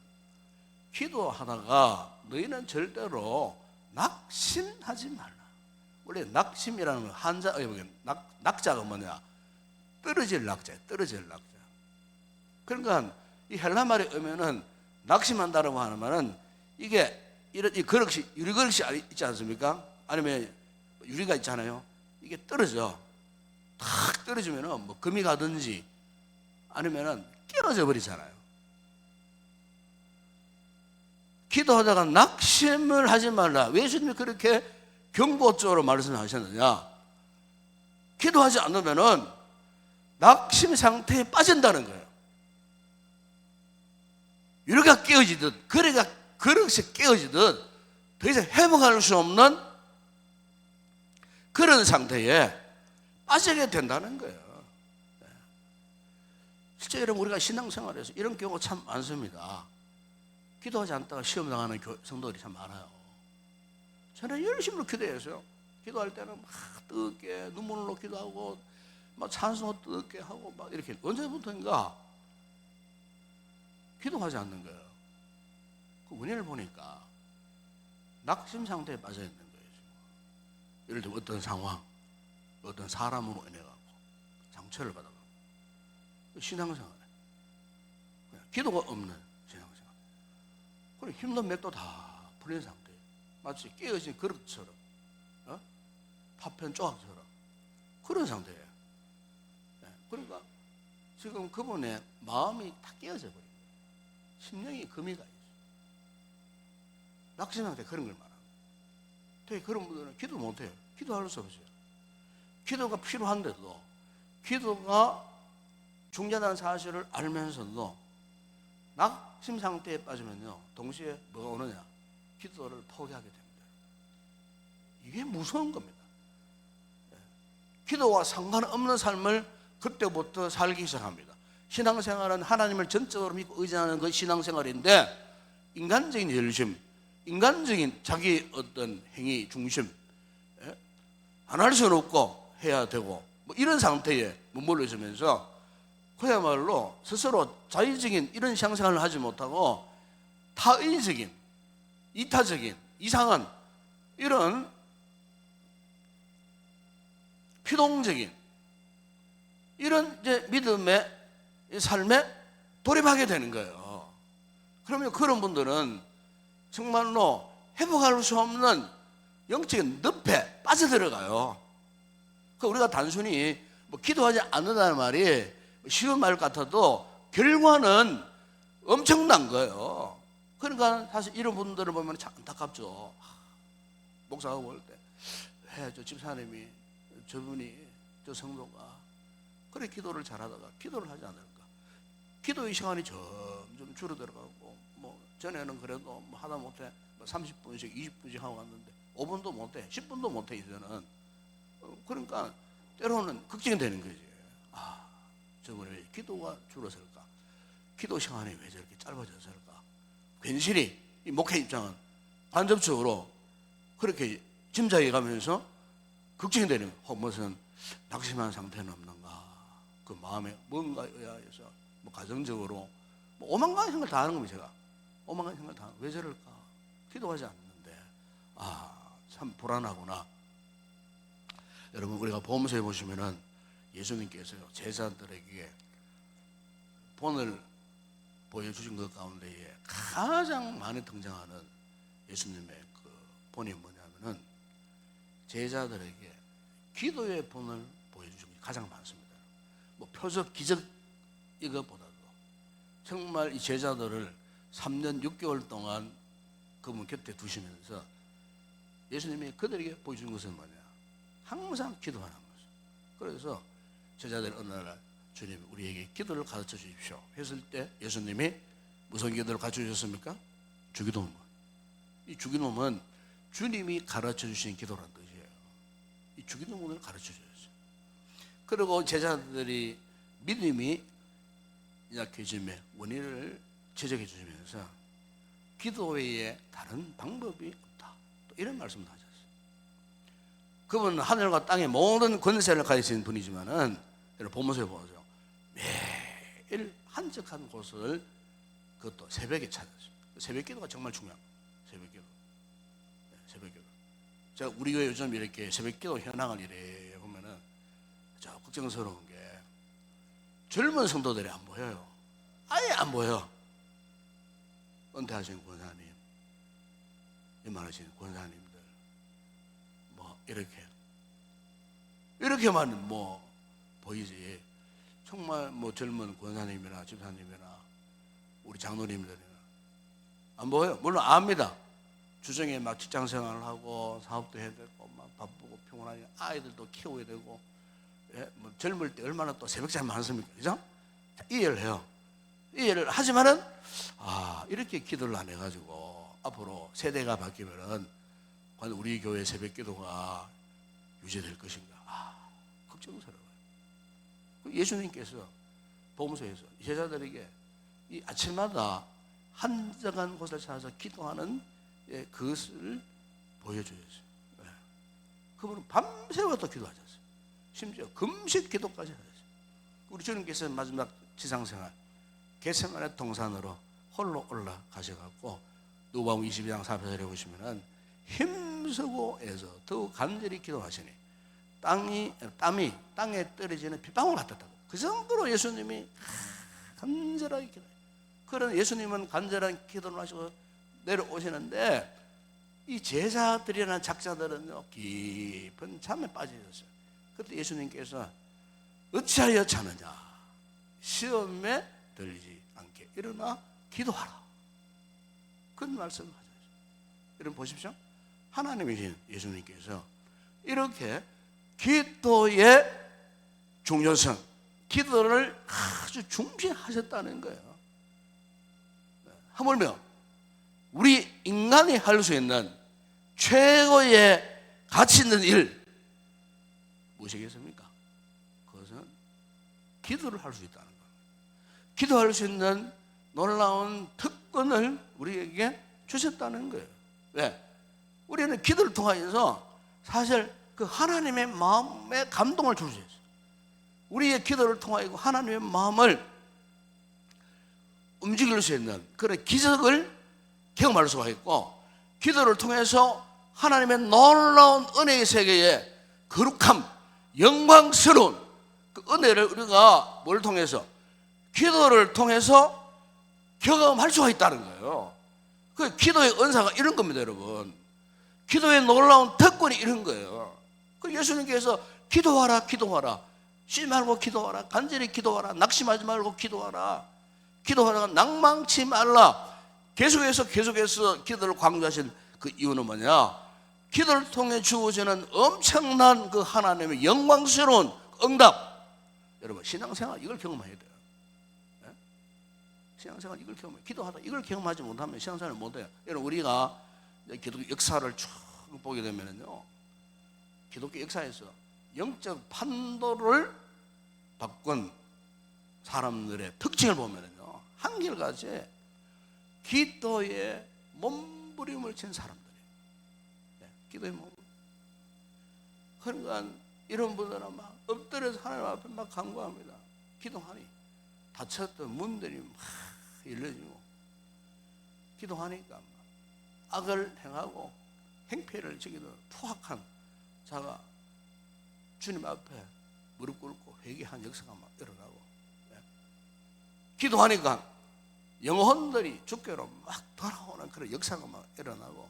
기도하다가 너희는 절대로 낙심하지 말라. 원래 낙심이라는 건 한자에 보면 낙자가 뭐냐? 떨어질 낙자예요. 떨어질 낙자. 그러니까 이 헬라 말에 오면은 낙심한다라고 하는 말은 이게 이런 이 그릇이 유리 그릇이 있지 않습니까? 아니면 유리가 있잖아요. 이게 떨어져. 탁 떨어지면은 뭐 금이 가든지 아니면은 깨어져 버리잖아요. 기도하다가 낙심을 하지 말라. 왜 예수님이 그렇게 경고적으로 말씀하셨느냐? 기도하지 않으면은 낙심 상태에 빠진다는 거예요. 유래가 깨어지듯 거래가 그릇이 깨어지듯 더 이상 회복할 수 없는 그런 상태에 빠지게 된다는 거예요. 실제 여러분, 우리가 신앙생활에서 이런 경우가 참 많습니다. 기도하지 않다가 시험 당하는 성도들이 참 많아요. 저는 열심히 기도했어요. 기도할 때는 막 뜨겁게 눈물로 기도하고 막 찬송도 뜨겁게 하고 막 이렇게. 언제부터인가 기도하지 않는 거예요. 그 원인을 보니까 낙심 상태에 빠져 있는 거예요. 예를 들면 어떤 상황, 어떤 사람으로 인해 갖고 상처를 받아가 신앙생활에 기도가 없는 신앙생활. 그럼 힘든 맥도 다 풀린 상태. 마치 깨어진 그릇처럼, 파편 조각처럼 그런 상태예요. 그러니까 지금 그분의 마음이 다 깨어져 버린 거예요. 심령이 금이 가 있어요. 낙심 상태 그런 걸 말합니다. 되게 그런 분들은 기도 못해요. 기도할 수 없어요. 기도가 필요한데도, 기도가 중요하다는 사실을 알면서도 낙심 상태에 빠지면요, 동시에 뭐가 오느냐? 기도를 포기하게 됩니다. 이게 무서운 겁니다. 기도와 상관없는 삶을 그때부터 살기 시작합니다. 신앙생활은 하나님을 전적으로 믿고 의지하는 그 신앙생활인데, 인간적인 열심, 인간적인 자기 어떤 행위 중심, 안 할 수는 없고 해야 되고 뭐 이런 상태에 머물러 있으면서 그야말로 스스로 자의적인 이런 신앙생활을 하지 못하고 타의적인, 이타적인, 이상한 이런 피동적인 이런 이제 믿음의 삶에 돌입하게 되는 거예요. 그러면 그런 분들은 정말로 회복할 수 없는 영적인 늪에 빠져들어가요. 그러니까 우리가 단순히 뭐 기도하지 않는다는 말이 쉬운 말 같아도 결과는 엄청난 거예요. 그러니까 사실 이런 분들을 보면 참 안타깝죠. 목사가 볼 때, 왜 저 집사님이, 저분이, 저 성도가 그래 기도를 잘하다가 기도를 하지 않을까? 기도의 시간이 점점 줄어들어가고, 뭐 전에는 그래도 뭐 하다 못해 30분씩 20분씩 하고 왔는데 5분도 못해, 10분도 못해 이제는. 그러니까 때로는 걱정이 되는 거지. 아, 저번에 왜 기도가 줄어설까? 기도 시간이 왜 저렇게 짧아졌을까? 괜시리 이 목회 입장은 간접적으로 그렇게 짐작해 가면서 걱정이 되는 거예요. 무슨 낙심한 상태는 없는가? 그 마음에 뭔가 의아해서 뭐 가정적으로 뭐 오만 가지 생각을 다 하는 겁니다. 제가 오만 가지 생각을 다 하는, 왜 저럴까? 기도하지 않는데 참 불안하구나. 여러분, 우리가 보험서에 보시면은 예수님께서요, 제자들에게 본을 보여주신 것 가운데에 가장 많이 등장하는 예수님의 그 본이 뭐냐면은 제자들에게 기도의 본을 보여주신 게 가장 많습니다. 뭐 표적, 기적 이것보다도 정말 이 제자들을 3년 6개월 동안 그분 곁에 두시면서 예수님이 그들에게 보여준 것은 뭐냐? 항상 기도하는 거죠. 그래서 제자들 어느 날 주님 우리에게 기도를 가르쳐 주십시오 했을 때 예수님이 무슨 기도를 가르쳐 주셨습니까? 주기도문. 이 주기도문은 주님이 가르쳐 주신 기도라는 뜻이에요. 이 주기도문을 가르쳐 주셨어요. 그리고 제자들이 믿음이 약해짐의 원인을 지적해 주시면서 기도 외에 다른 방법이 없다, 또 이런 말씀도 하셨어요. 그분은 하늘과 땅의 모든 권세를 가지신 분이지만은 여러분 본문서에 보세요. 매일 한적한 곳을 그것도 새벽에 찾았어요. 새벽 기도가 정말 중요합니다. 새벽 기도. 새벽 기도. 제가 우리 교회 요즘 이렇게 새벽 기도 현황을 이래 보면은 저 걱정스러운 게 젊은 성도들이 안 보여요. 아예 안 보여. 은퇴하신 권사님, 이만하신 권사님들, 뭐 이렇게만 뭐 보이지. 정말 뭐 젊은 권사님이나 집사님이나 우리 장로님들이나 안 보여요. 물론 압니다. 주중에 막 직장 생활을 하고 사업도 해야 되고 막 바쁘고 피곤하니 아이들도 키워야 되고 예? 뭐 젊을 때 얼마나 또 새벽잠 많습니까? 그죠? 자, 이해를 해요. 이해를 하지만은 이렇게 기도를 안 해가지고 앞으로 세대가 바뀌면은 과연 우리 교회 새벽 기도가 유지될 것인가? 걱정스러워요. 예수님께서 복음서에서 제자들에게 이 아침마다 한적한 곳을 찾아서 기도하는 그것을 보여주셨어요. 그분은 밤새워도 기도하셨어요. 심지어 금식 기도까지 하셨어요. 우리 주님께서 마지막 지상생활 겟세마네 동산으로 홀로 올라가셔갖고 누가복음 22장 4절에 보시면은 힘쓰고 해서 더욱 간절히 기도하시니 땀이 땅에 떨어지는 빗방울 같았다고. 그 정도로 예수님이 간절하게 기도해요. 그런 예수님은 간절한 기도를 하시고 내려오시는데 이 제자들이나 작자들은요 깊은 잠에 빠져있었어요. 그때 예수님께서 어찌하여 자느냐, 시험에 들리지 않게 일어나 기도하라, 그런 말씀을 하셨어요. 여러분 보십시오. 하나님이신 예수님께서 이렇게 기도의 중요성, 기도를 아주 중시하셨다는 거예요. 하물며 우리 인간이 할 수 있는 최고의 가치 있는 일 무엇이겠습니까? 그것은 기도를 할 수 있다는 겁니다. 기도할 수 있는 놀라운 특권을 우리에게 주셨다는 거예요. 왜? 우리는 기도를 통하여서 사실 그 하나님의 마음에 감동을 줄 수 있어요. 우리의 기도를 통하여 하나님의 마음을 움직일 수 있는 그런 기적을 경험할 수가 있고, 기도를 통해서 하나님의 놀라운 은혜의 세계에 거룩함, 영광스러운 그 은혜를 우리가 뭘 통해서? 기도를 통해서 경험할 수가 있다는 거예요. 그 기도의 은사가 이런 겁니다, 여러분. 기도의 놀라운 특권이 이런 거예요. 그 예수님께서 기도하라, 기도하라, 쉬지 말고 기도하라, 간절히 기도하라, 낙심하지 말고 기도하라, 기도하다가 낭망치 말라, 계속해서 기도를 강조하신 그 이유는 뭐냐? 기도를 통해 주어지는 엄청난 그 하나님의 영광스러운 응답. 여러분 신앙생활 이걸 경험해야 돼요. 네? 신앙생활 이걸 경험해. 기도하다 이걸 경험하지 못하면 신앙생활을 못해요. 여러분 우리가 기독교 역사를 쭉 보게 되면요, 기독교 역사에서 영적 판도를 바꾼 사람들의 특징을 보면요, 한결같이 기도에 몸부림을 친 사람들이에요. 네, 기도에 몸부림. 그러니까 이런 분들은 막 엎드려서 하나님 앞에 막 간구합니다. 기도하니 닫혔던 문들이 막 열려지고, 기도하니까 악을 행하고 행패를 저기도 투학한 자가 주님 앞에 무릎 꿇고 회개한 역사가 막 일어나고, 네. 기도하니까 영혼들이 주께로 막 돌아오는 그런 역사가 막 일어나고,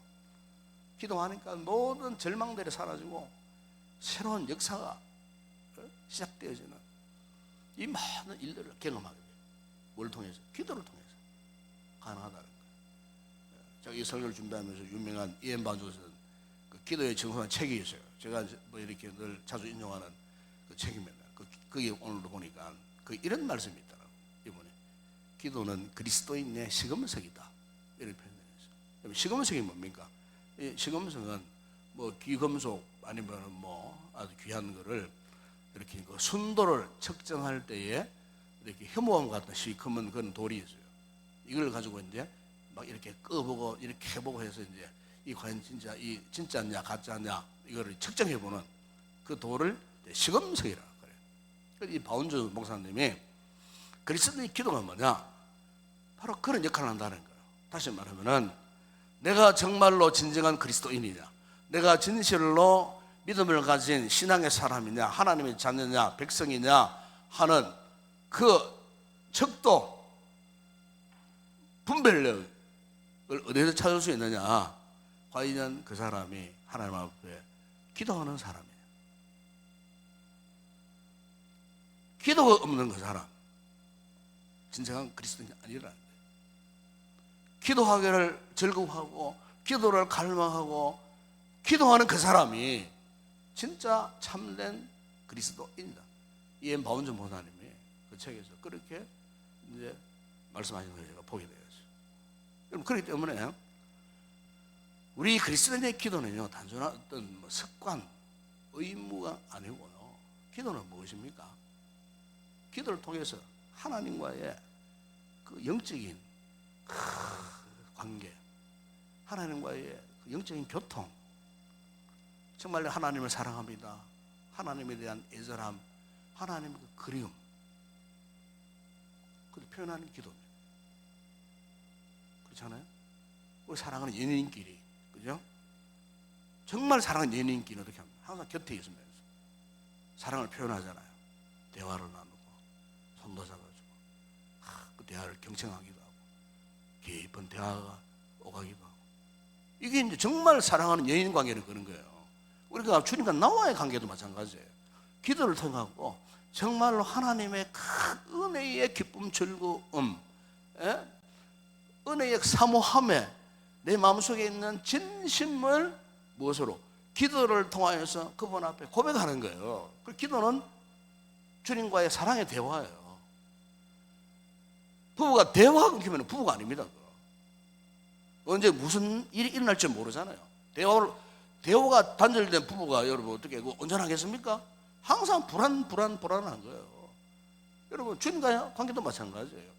기도하니까 모든 절망들이 사라지고 새로운 역사가 시작되어지는 이 많은 일들을 경험하게 돼요. 뭘 통해서? 기도를 통해서 가능하다는 거예요. 제가 이 설교를 준비하면서 유명한 이엔 바주스는 그 기도에 정확한 책이 있어요. 제가 뭐 이렇게 늘 자주 인용하는 그 책입니다. 거기 오늘도 보니까 이런 말씀이 있더라고요. 이번에 기도는 그리스도인의 시금석이다, 이렇게 표현했어요. 시금석이 뭡니까? 이 시금석은 뭐 귀금속 아니면 뭐 아주 귀한 거를 이렇게 그 순도를 측정할 때에 이렇게 혐오함 같은 시커먼 그런 돌이 있어요. 이걸 가지고 이제 막 이렇게 꺼보고 이렇게 해보고 해서 이제 이 과연 이 진짜냐 가짜냐 이거를 측정해보는 그 돌을 시금석이라고 그래요. 그래서 이 바운주 목사님이 그리스도의 기도가 뭐냐? 바로 그런 역할을 한다는 거예요. 다시 말하면은 내가 정말로 진정한 그리스도인이냐, 내가 진실로 믿음을 가진 신앙의 사람이냐, 하나님의 자녀냐, 백성이냐 하는 그 척도 분별력을 어디서 찾을 수 있느냐? 과연 그 사람이 하나님 앞에 기도하는 사람이에요. 기도가 없는 그 사람 진정한 그리스도인이 아니라는 거예요. 기도하기를 즐거워하고 기도를 갈망하고 기도하는 그 사람이 진짜 참된 그리스도인이다. 이엠 바운즈 목사님이 그 책에서 그렇게 이제 말씀하시는 걸 제가 보게 되었어요. 여러분, 그렇기 때문에 우리 그리스도인의 기도는요, 단순한 어떤 뭐 습관, 의무가 아니고요. 기도는 무엇입니까? 기도를 통해서 하나님과의 그 영적인 관계, 하나님과의 그 영적인 교통, 정말 하나님을 사랑합니다, 하나님에 대한 애절함, 하나님의 그 그리움, 그걸 표현하는 기도입니다. 그렇잖아요? 우리 사랑하는 연인끼리, 그죠? 정말 사랑하는 연인끼리는 어떻게 합니까? 항상 곁에 있으면서 사랑을 표현하잖아요. 대화를 나누고 손도 잡아주고 그 대화를 경청하기도 하고 깊은 대화가 오가기도 하고, 이게 이제 정말 사랑하는 연인 관계는 그런 거예요. 우리가 주님과 나와의 관계도 마찬가지예요. 기도를 통하고 정말로 하나님의 큰 은혜의 기쁨, 즐거움, 은혜의 사모함에 내 마음속에 있는 진심을 무엇으로? 기도를 통하여서 그분 앞에 고백하는 거예요. 그 기도는 주님과의 사랑의 대화예요. 부부가 대화가 끊기면 부부가 아닙니다. 그거. 언제 무슨 일이 일어날지 모르잖아요. 대화가 단절된 부부가 여러분 어떻게 온전하겠습니까? 항상 불안한 거예요. 여러분, 주님과의 관계도 마찬가지예요.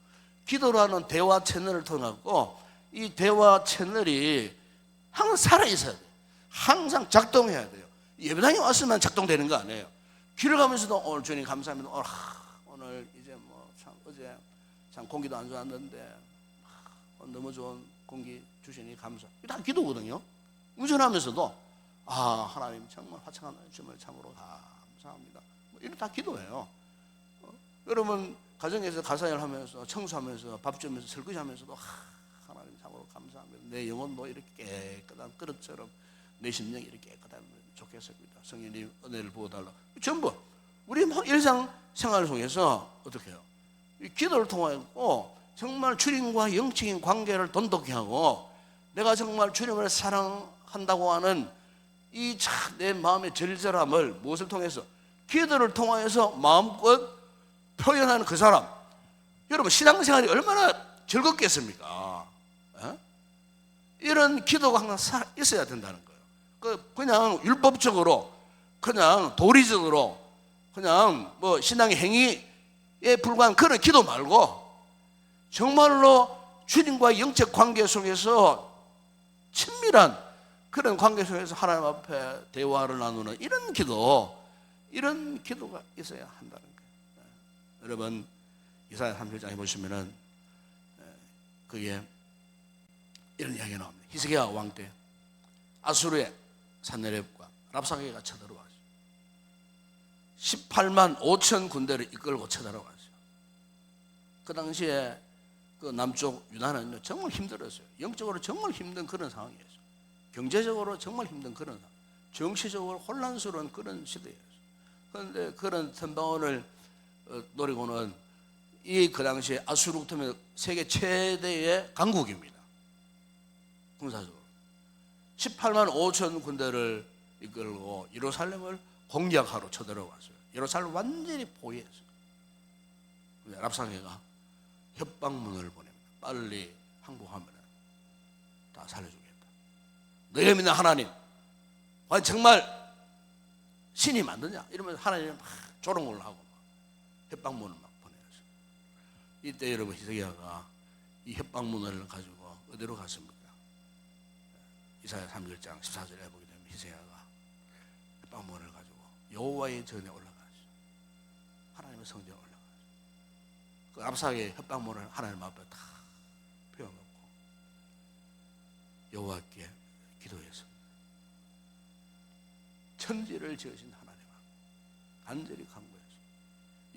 기도라는 대화 채널을 통하고 이 대화 채널이 항상 살아있어야 돼요. 항상 작동해야 돼요. 예배당에 왔으면 작동되는 거 아니에요. 길을 가면서도 오늘 주님 감사합니다. 오늘 이제 뭐 참 어제 참 공기도 안 좋았는데 너무 좋은 공기 주시니 감사. 이게 다 기도거든요. 운전하면서도 하나님 정말 화창한 주님을 참으로 감사합니다. 뭐 이런 다 기도예요. 여러분 가정에서 가사일 하면서 청소하면서 밥 주면서 설거지하면서도 하나님 참으로 감사합니다. 내 영혼도 이렇게 깨끗한 그릇처럼 내 심령이 이렇게 깨끗하면 좋겠습니다. 성령님 은혜를 부어달라. 전부 우리 일상생활을 통해서 어떻게 해요? 이 기도를 통하여 정말 주님과 영적인 관계를 돈독히 하고 내가 정말 주님을 사랑한다고 하는 이 내 마음의 절절함을 무엇을 통해서? 기도를 통하여서 마음껏 표현하는 그 사람. 여러분, 신앙생활이 얼마나 즐겁겠습니까? 이런 기도가 항상 있어야 된다는 거예요. 그냥 율법적으로, 그냥 도리적으로, 그냥 뭐 신앙의 행위에 불과한 그런 기도 말고 정말로 주님과의 영적 관계 속에서 친밀한 그런 관계 속에서 하나님 앞에 대화를 나누는 이런 기도가 있어야 한다는 거예요. 여러분, 이사야 37장에 보시면은 그게 이런 이야기가 나옵니다. 히스기야 왕 때 아수르의 산헤립과 랍사게가 쳐들어와서 18만 5천 군대를 이끌고 쳐들어왔어요. 그 당시에 그 남쪽 유다는 정말 힘들었어요. 영적으로 정말 힘든 그런 상황이었어요. 경제적으로 정말 힘든 그런 상황, 정치적으로 혼란스러운 그런 시대였어요. 그런데 그런 선방원을 노리고는 그 당시에 아수르 세계 최대의 강국입니다. 군사적으로 18만 5천 군대를 이끌고 예루살렘을 공략하러 쳐들어왔어요. 예루살렘을 완전히 포위했어요. 랍사게가 협박문을 보냅니다. 빨리 항복하면 다 살려주겠다. 너희가 믿는 하나님, 정말 신이 만드냐? 이러면서 하나님 조롱을 하고 협박문을 막 보내었어요. 이때 여러분, 히스기야가 이 협박문을 가지고 어디로 갔습니까? 이사야 37장 14절에 보게 되면 히스기야가 협박문을 가지고 여호와의 전에 올라가죠. 하나님의 성전에 올라가죠. 그 랍사게의 협박문을 하나님 앞에 다 펴놓고 여호와께 기도했습니다. 천지를 지으신 하나님 앞에 간절히 간구했습니다.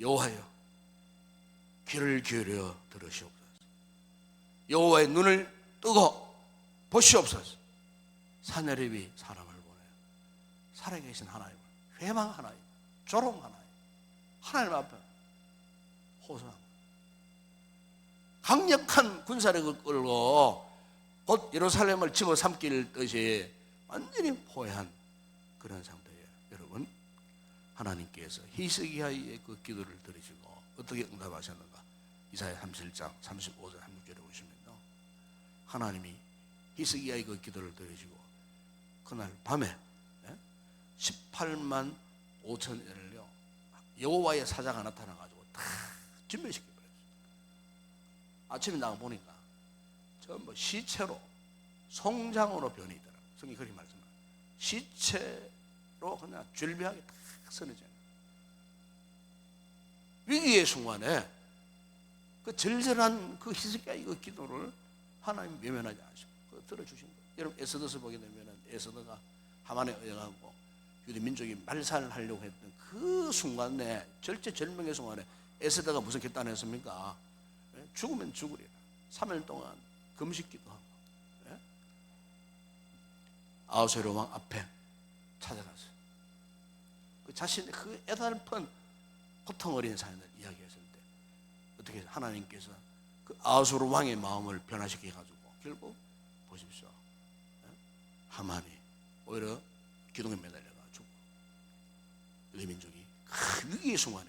여호와여, 귀를 기울여 들으시옵소서. 여호와의 눈을 뜨고 보시옵소서. 산헤립이 사람을 보내요. 살아계신 하나님을 회망하나님, 조롱하나님, 하나님 앞에 호소합니다. 강력한 군사력을 끌고 곧 예루살렘을 집어삼킬 듯이 완전히 포위한 그런 상태예요. 여러분, 하나님께서 히스기야의 그 기도를 들으시고 어떻게 응답하셨는가? 이사야 37장 35절 36절에 보시면요, 하나님이 히스기야의 그 기도를 들으시고 그날 밤에 18만 5천을요 여호와의 사자가 나타나가지고 다 진멸시켜버렸어요. 아침에 나가 보니까 전부 시체로 송장으로 변이더라. 성경이 그렇게 말씀합니다. 시체로 그냥 줄비하게 딱 쓰러져요. 위기의 순간에 그 절절한 그 히스기야의 그 기도를 하나님 외면하지 않으시고 그 들어주신 거예요. 여러분 에스더서 보게 되면 에스더가 하만에 의해가고 유대 민족이 말살하려고 했던 그 순간에, 절체절명의 순간에 에스더가 무슨 결단했습니까? 죽으면 죽으리라. 3일 동안 금식기도 하고 아하수에로 왕 앞에 찾아갔어요. 그 자신의 그 애달픈 고통 어린 사연을 이야기했을 때 어떻게 하나님께서 그 아하수에로 왕의 마음을 변화시켜 가지고 결국 보십시오, 하만이 오히려 기둥에 매달려가지고 유대 민족이 큰 위기의 순간에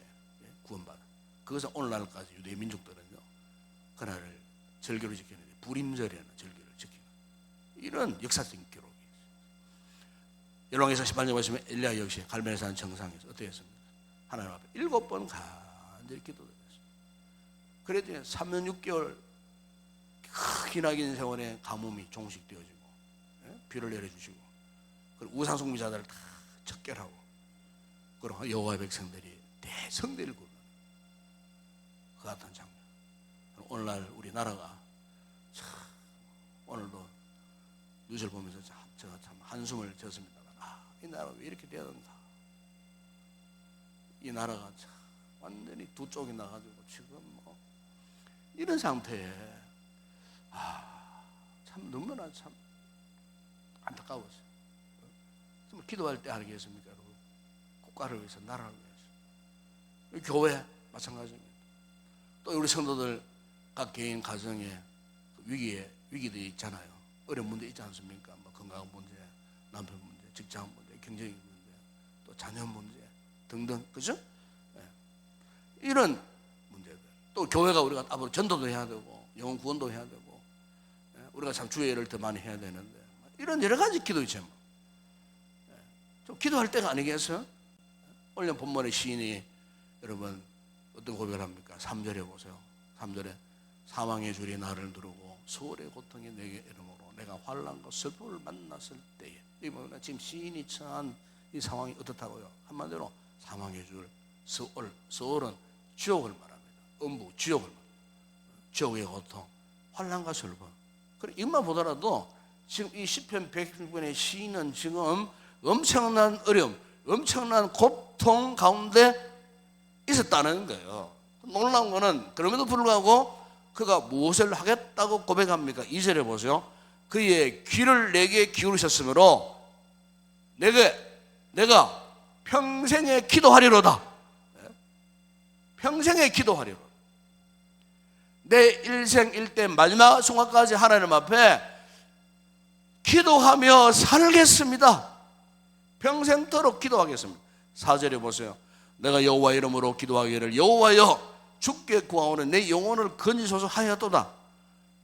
구원받아. 그것은 오늘날까지 유대 민족들은요 그날을 절기로 지키는데 불임절이라는 절기를 지키는 이런 역사적인 기록이 있어요. 열왕기상 18장 보시면 엘리야 역시 갈멜의 산 정상에서 어떻게 했습니까? 하나님 앞에 7번 간절히 기도드렸어요. 그랬더니 3년 6개월 기나긴 세월에 가뭄이 종식되어지고 비를 내려주시고 그리고 우상 숭배자들을 다 척결하고 그리고 여호와의 백성들이 대성대를 구르는 그 같은 장면. 오늘날 우리나라가 참 오늘도 뉴스를 보면서 제가 참 한숨을 졌습니다. 이 나라가 왜 이렇게 돼야 된다. 이 나라가 참 완전히 두 쪽이 나가지고 지금 뭐 이런 상태에 참 너무나 참 안타까웠어요. 정말 기도할 때 알겠습니까, 여러분? 국가를 위해서, 나라를 위해서. 교회 마찬가지입니다. 또 우리 성도들 각 개인 가정에 위기들이 있잖아요. 어려운 문제 있지 않습니까? 뭐 건강 문제, 남편 문제, 직장 문제, 경제적인 문제, 또 자녀 문제 등등, 그죠? 네. 이런 문제들. 또 교회가 우리가 앞으로 전도도 해야 되고 영혼 구원도 해야 되고 우리가 참 주의를 더 많이 해야 되는데 이런 여러 가지 기도 제목. 좀 기도할 때가 아니겠어요? 오늘 본문의 시인이 여러분 어떤 고백을 합니까? 3절에 보세요. 3절에 사망의 줄이 나를 누르고 서울의 고통이 내게 이름으로 내가 환난과 슬픔을 만났을 때에, 이 보면 지금 시인이 처한 이 상황이 어떻다고요? 한마디로 사망의 줄, 서울은 지옥을 말합니다. 음부, 지옥을 말합니다. 지옥의 고통, 환난과 슬픔. 그래 이것만 보더라도 지금 이 시편 100편의 시인은 지금 엄청난 어려움, 엄청난 고통 가운데 있었다는 거예요. 놀라운 거는 그럼에도 불구하고 그가 무엇을 하겠다고 고백합니까? 2절에 보세요. 그의 귀를 내게 기울이셨으므로 내가 평생에 기도하리로다. 평생에 기도하리로다. 내 일생 일대 마지막 순간까지 하나님 앞에 기도하며 살겠습니다. 평생토록 기도하겠습니다. 4절에 보세요. 내가 여호와 이름으로 기도하기를 여호와여 주께 구하오는 내 영혼을 건지소서 하였도다.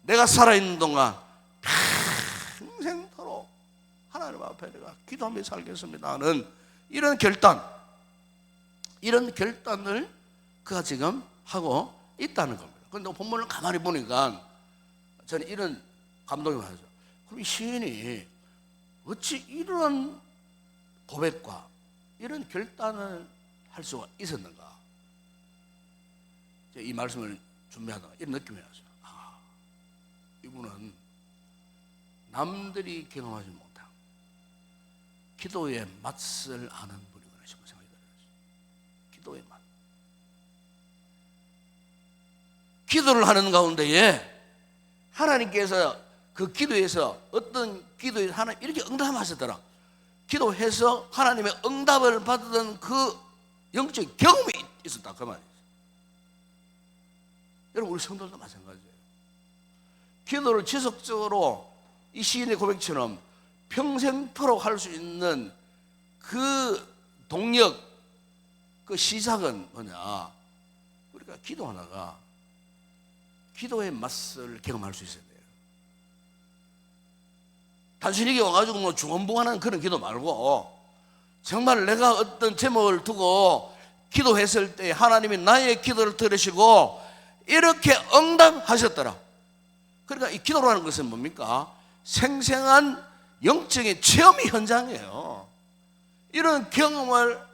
내가 살아있는 동안 평생토록 하나님 앞에 내가 기도하며 살겠습니다 하는 이런 결단을 그가 지금 하고 있다는 겁니다. 그런데 본문을 가만히 보니까 저는 이런 감동이 많아요. 그럼 이 시인이 어찌 이런 고백과 이런 결단을 할 수가 있었는가? 이 말씀을 준비하다가 이런 느낌이 왔어요. 이분은 남들이 경험하지 못한 기도의 맛을 아는 분이구나 싶은 생각이 들었어요. 기도의 맛. 기도를 하는 가운데에 하나님께서 그 기도에서 어떤 기도에 하나님 이렇게 응답하시더라. 기도해서 하나님의 응답을 받던 그 영적 경험이 있었다 그 말이에요. 여러분 우리 성도들도 마찬가지예요. 기도를 지속적으로 이 시인의 고백처럼 평생토록 할 수 있는 그 동력, 그 시작은 뭐냐? 우리가 기도하다가 기도의 맛을 경험할 수 있어야 돼요. 단순히 이게 와가지고 뭐 중언부언하는 그런 기도 말고 정말 내가 어떤 제목을 두고 기도했을 때 하나님이 나의 기도를 들으시고 이렇게 응답하셨더라. 그러니까 이 기도라는 것은 뭡니까? 생생한 영적인 체험 현장이에요. 이런 경험을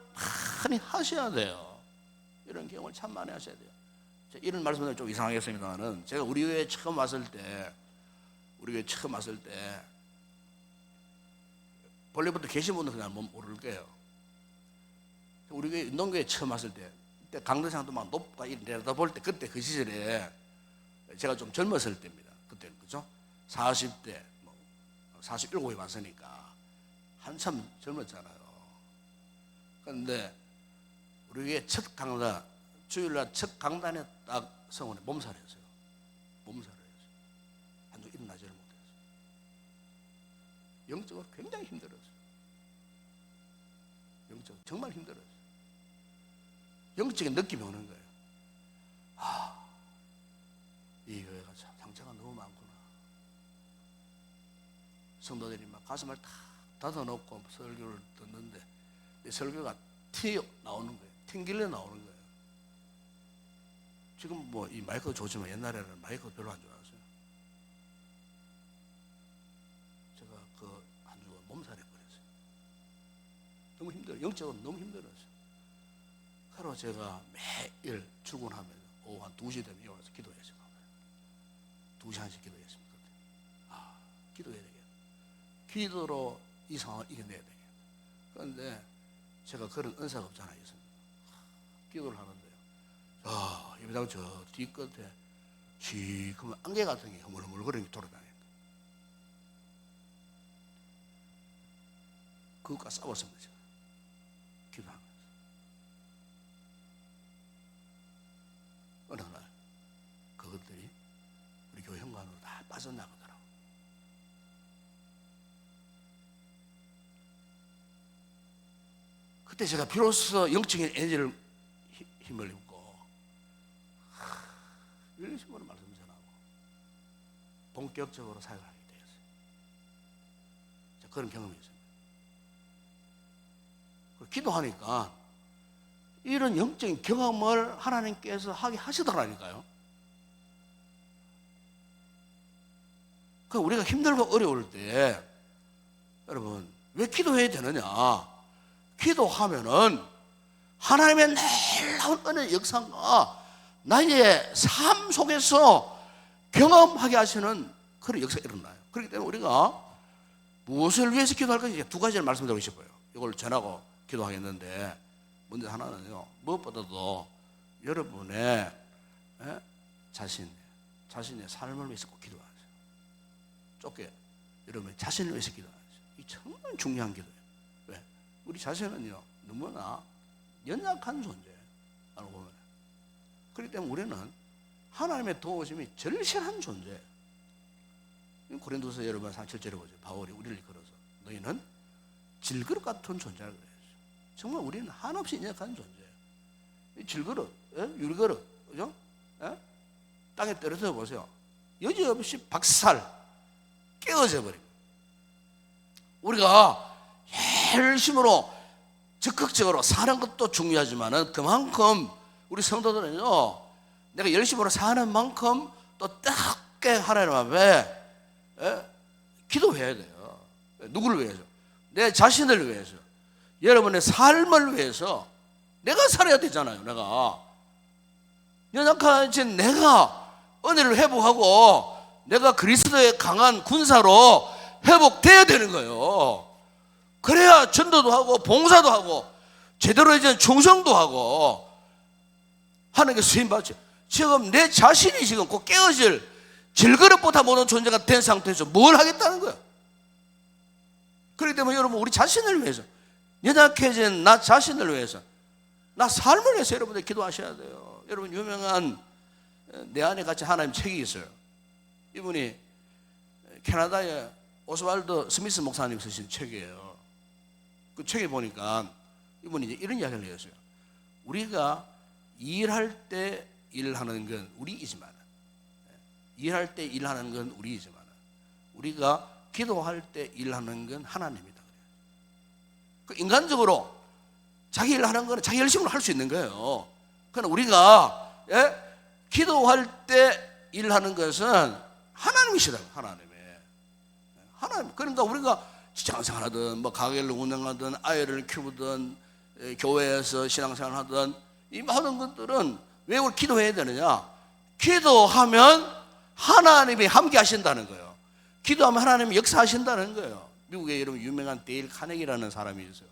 많이 하셔야 돼요. 이런 경험을 참 많이 하셔야 돼요. 이런 말씀은 좀 이상하겠습니다만은 제가 우리 교회에 처음 왔을 때 본래부터 계신 분들은 그냥 모를 거예요. 우리 교회 운동교회 처음 왔을 때 그때 강대상도 막 높고 내려다볼 때 그때 그 시절에 제가 좀 젊었을 때입니다. 그때 그죠? 40대 47에 왔으니까 한참 젊었잖아요. 그런데 우리 교회 첫 강단, 주일날 첫 강단에 딱 성원에 몸살을 했어요. 한쪽 일어나지를 못했어요. 영적으로 굉장히 힘들었어요. 영적으로 정말 힘들었어요. 영적인 느낌이 오는 거예요. 이 교회가 참 상처가 너무 많구나. 성도들이 막 가슴을 다 닫아놓고 설교를 듣는데 이 설교가 튀어 나오는 거예요. 튕길려 나오는 거예요. 지금 뭐 이 마이크가 좋지만 옛날에는 마이크가 별로 안 좋았어요. 제가 그 한 주가 몸살에 걸렸어요. 너무 힘들어요. 영적으로 너무 힘들었어요. 그래서 제가 매일 출근하면 오후 한 2시 되면 일어나서 기도했어요. 2시 1시 기도했습니다. 기도해야 되겠다. 기도로 이 상황을 이겨내야 되겠다. 그런데 제가 그런 은사가 없잖아요. 기도를 하는데요. 예배당 저 뒤끝에 시커먼 안개 같은 게 흐물흐물거리는 게 돌아다니는 거예요. 그것과 싸웠습니다. 제가. 기도하면서. 어느 날 그것들이 우리 교회 현관으로 다 빠져나가더라고요. 그때 제가 비로소 영적인 에너지를 힘을 입고 열심으로 말씀 전하고 본격적으로 사역을 하게 되었어요. 그런 경험이 있습니다. 기도하니까 이런 영적인 경험을 하나님께서 하게 하시더라니까요. 우리가 힘들고 어려울 때 여러분 왜 기도해야 되느냐? 기도하면은 하나님의 놀라운 은혜의 역사가 나의 삶 속에서 경험하게 하시는 그런 역사가 일어나요. 그렇기 때문에 우리가 무엇을 위해서 기도할 것인지 두 가지를 말씀드리고 싶어요. 이걸 전하고 기도하겠는데 먼저 하나는요, 무엇보다도 여러분의 자신의 삶을 위해서 꼭 기도하세요. 좁게 여러분의 자신을 위해서 기도하세요. 이 정말 중요한 기도예요. 왜? 우리 자신은요 너무나 연약한 존재예요. 알고 보면. 그렇기 때문에 우리는 하나님의 도우심이 절실한 존재예요. 고린도서 여러분 7절에 보죠. 바울이 우리를 걸어서 너희는 질그릇 같은 존재라 그래요. 정말 우리는 한없이 연약한 존재예요. 이 질그릇, 유리그릇, 그죠? 땅에 떨어져 보세요. 여지없이 박살, 깨어져 버립니다. 우리가 열심으로 적극적으로 사는 것도 중요하지만은 그만큼 우리 성도들은요, 내가 열심으로 사는 만큼 또 뜨겁게 하나님 앞에 기도해야 돼요. 누구를 위해서? 내 자신을 위해서. 여러분의 삶을 위해서. 내가 살아야 되잖아요. 내가 연약한 내가 은혜를 회복하고 내가 그리스도의 강한 군사로 회복돼야 되는 거예요. 그래야 전도도 하고 봉사도 하고 제대로 이제 충성도 하고 하는 게 수임받죠. 지금 내 자신이 지금 곧 깨어질 질그릇보다 모든 존재가 된 상태에서 뭘 하겠다는 거예요. 그렇기 때문에 여러분 우리 자신을 위해서, 연약해진 나 자신을 위해서, 나 삶을 위해서 여러분들 기도하셔야 돼요. 여러분 유명한 내 안에 같이 하나님 책이 있어요. 이분이 캐나다의 오스왈드 스미스 목사님 쓰신 책이에요. 그 책에 보니까 이분이 이제 이런 이야기를 했어요. 우리가 일할 때 일하는 건 우리이지만, 일할 때 일하는 건 우리이지만, 우리가 기도할 때 일하는 건 하나님이다. 그 인간적으로 자기 일하는 거는 자기 열심으로 할 수 있는 거예요. 그러나 우리가 기도할 때 일하는 것은 하나님이시다. 하나님. 그러니까 우리가 직장생활하든 뭐 가게를 운영하든 아이를 키우든 교회에서 신앙생활하든 이 모든 것들은 왜 우리 기도해야 되느냐? 기도하면 하나님이 함께 하신다는 거예요. 기도하면 하나님이 역사하신다는 거예요. 미국에 여러분 유명한 데일 카네기라는 사람이 있어요.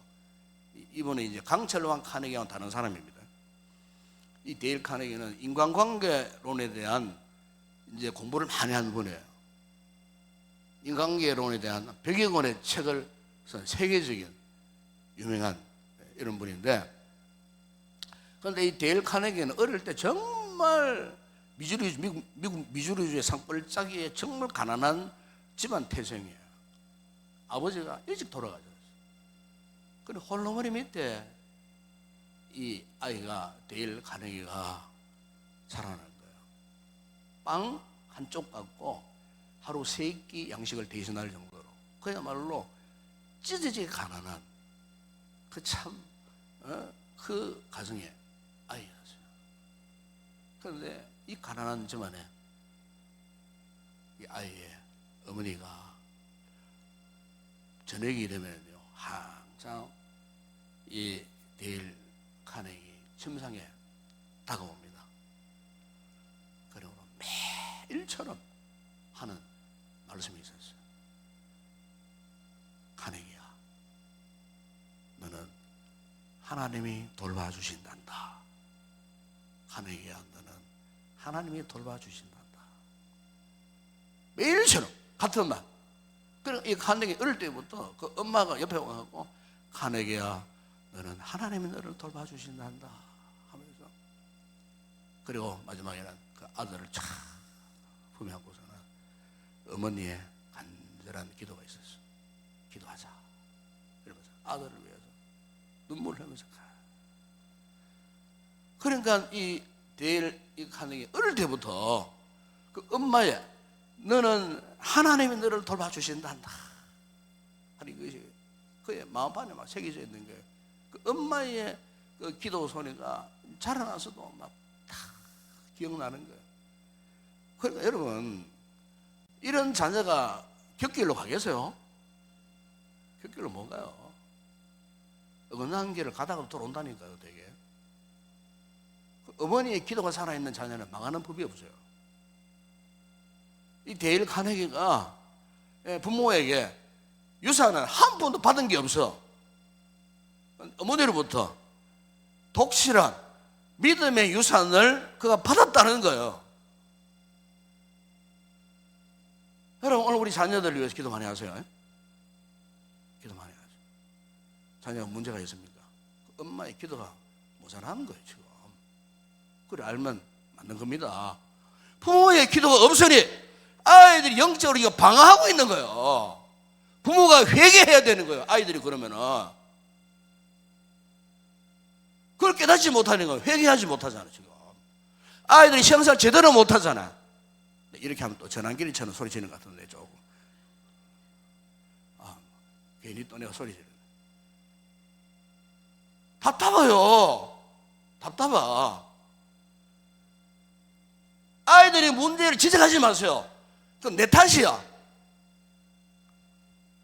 이분은 이제 강철왕 카네기와 다른 사람입니다. 이 데일 카네기는 인간관계론에 대한 이제 공부를 많이 한 분이에요. 인간관계론에 대한 100여 권의 책을 쓴 세계적인 유명한 이런 분인데, 그런데 이 데일 카네기는 어릴 때 정말 미국 미주리주의 산골짜기에 정말 가난한 집안 태생이에요. 아버지가 일찍 돌아가셨어요. 그런데 홀로머리 밑에 이 아이가 데일 카네기가 자라는 거예요. 빵 한쪽 갖고 하루 3끼 양식을 대신할 정도로 그야말로 찢어지게 가난한 그 가정의 아이였어요. 그런데 이 가난한 집안에 이 아이의 어머니가 저녁이 되면요 항상 이 데일 카네기 침상에 다가옵니다. 그리고 매일처럼 하는 말씀이 있었어요. 카네기야, 너는 하나님이 돌봐주신단다. 카네기야, 너는 하나님이 돌봐주신단다. 매일처럼 같은 말. 그러니까 이 카네기 어릴 때부터 그 엄마가 옆에 와서 카네기야, 너는 하나님이 너를 돌봐주신단다 하면서, 그리고 마지막에는 그 아들을 쫙 품에 안고서는 어머니의 간절한 기도가 있었어. 기도하자 이러면서 아들을 위해서 눈물을 흘리면서 가. 그러니까 이 데일 카네기 어릴 때부터 그 엄마의 너는 하나님이 너를 돌봐주신단다 하는 것이 그의 마음판에 막 새겨져 있는 거예요. 그 엄마의 그 기도 소리가 자라나서도 막 다 기억나는 거예요. 그러니까 여러분, 이런 자녀가 곁길로 가겠어요? 곁길로 못 가요. 어긋난 길을 가다가 돌아온다니까요, 되게. 어머니의 기도가 살아있는 자녀는 망하는 법이 없어요. 이 데일 카네기가 부모에게 유산을 한 번도 받은 게 없어. 어머니로부터 독실한 믿음의 유산을 그가 받았다는 거예요. 여러분, 오늘 우리 자녀들을 위해서 기도 많이 하세요. 기도 많이 하세요. 자녀가 문제가 있습니까? 엄마의 기도가 모자라는 거예요, 지금. 그래 알면 맞는 겁니다. 부모의 기도가 없으니 아이들이 영적으로 이거 방어하고 있는 거예요. 부모가 회개해야 되는 거예요. 아이들이 그러면은 그걸 깨닫지 못하는 거예요. 회개하지 못하잖아 지금. 아이들이 신앙생활 제대로 못하잖아. 이렇게 하면 또 전환기리처럼 소리 지르는 것 같은데 조금. 괜히 또 내가 소리 지르네. 답답해요. 답답하. 아이들이 문제를 지적하지 마세요. 그건 내 탓이야.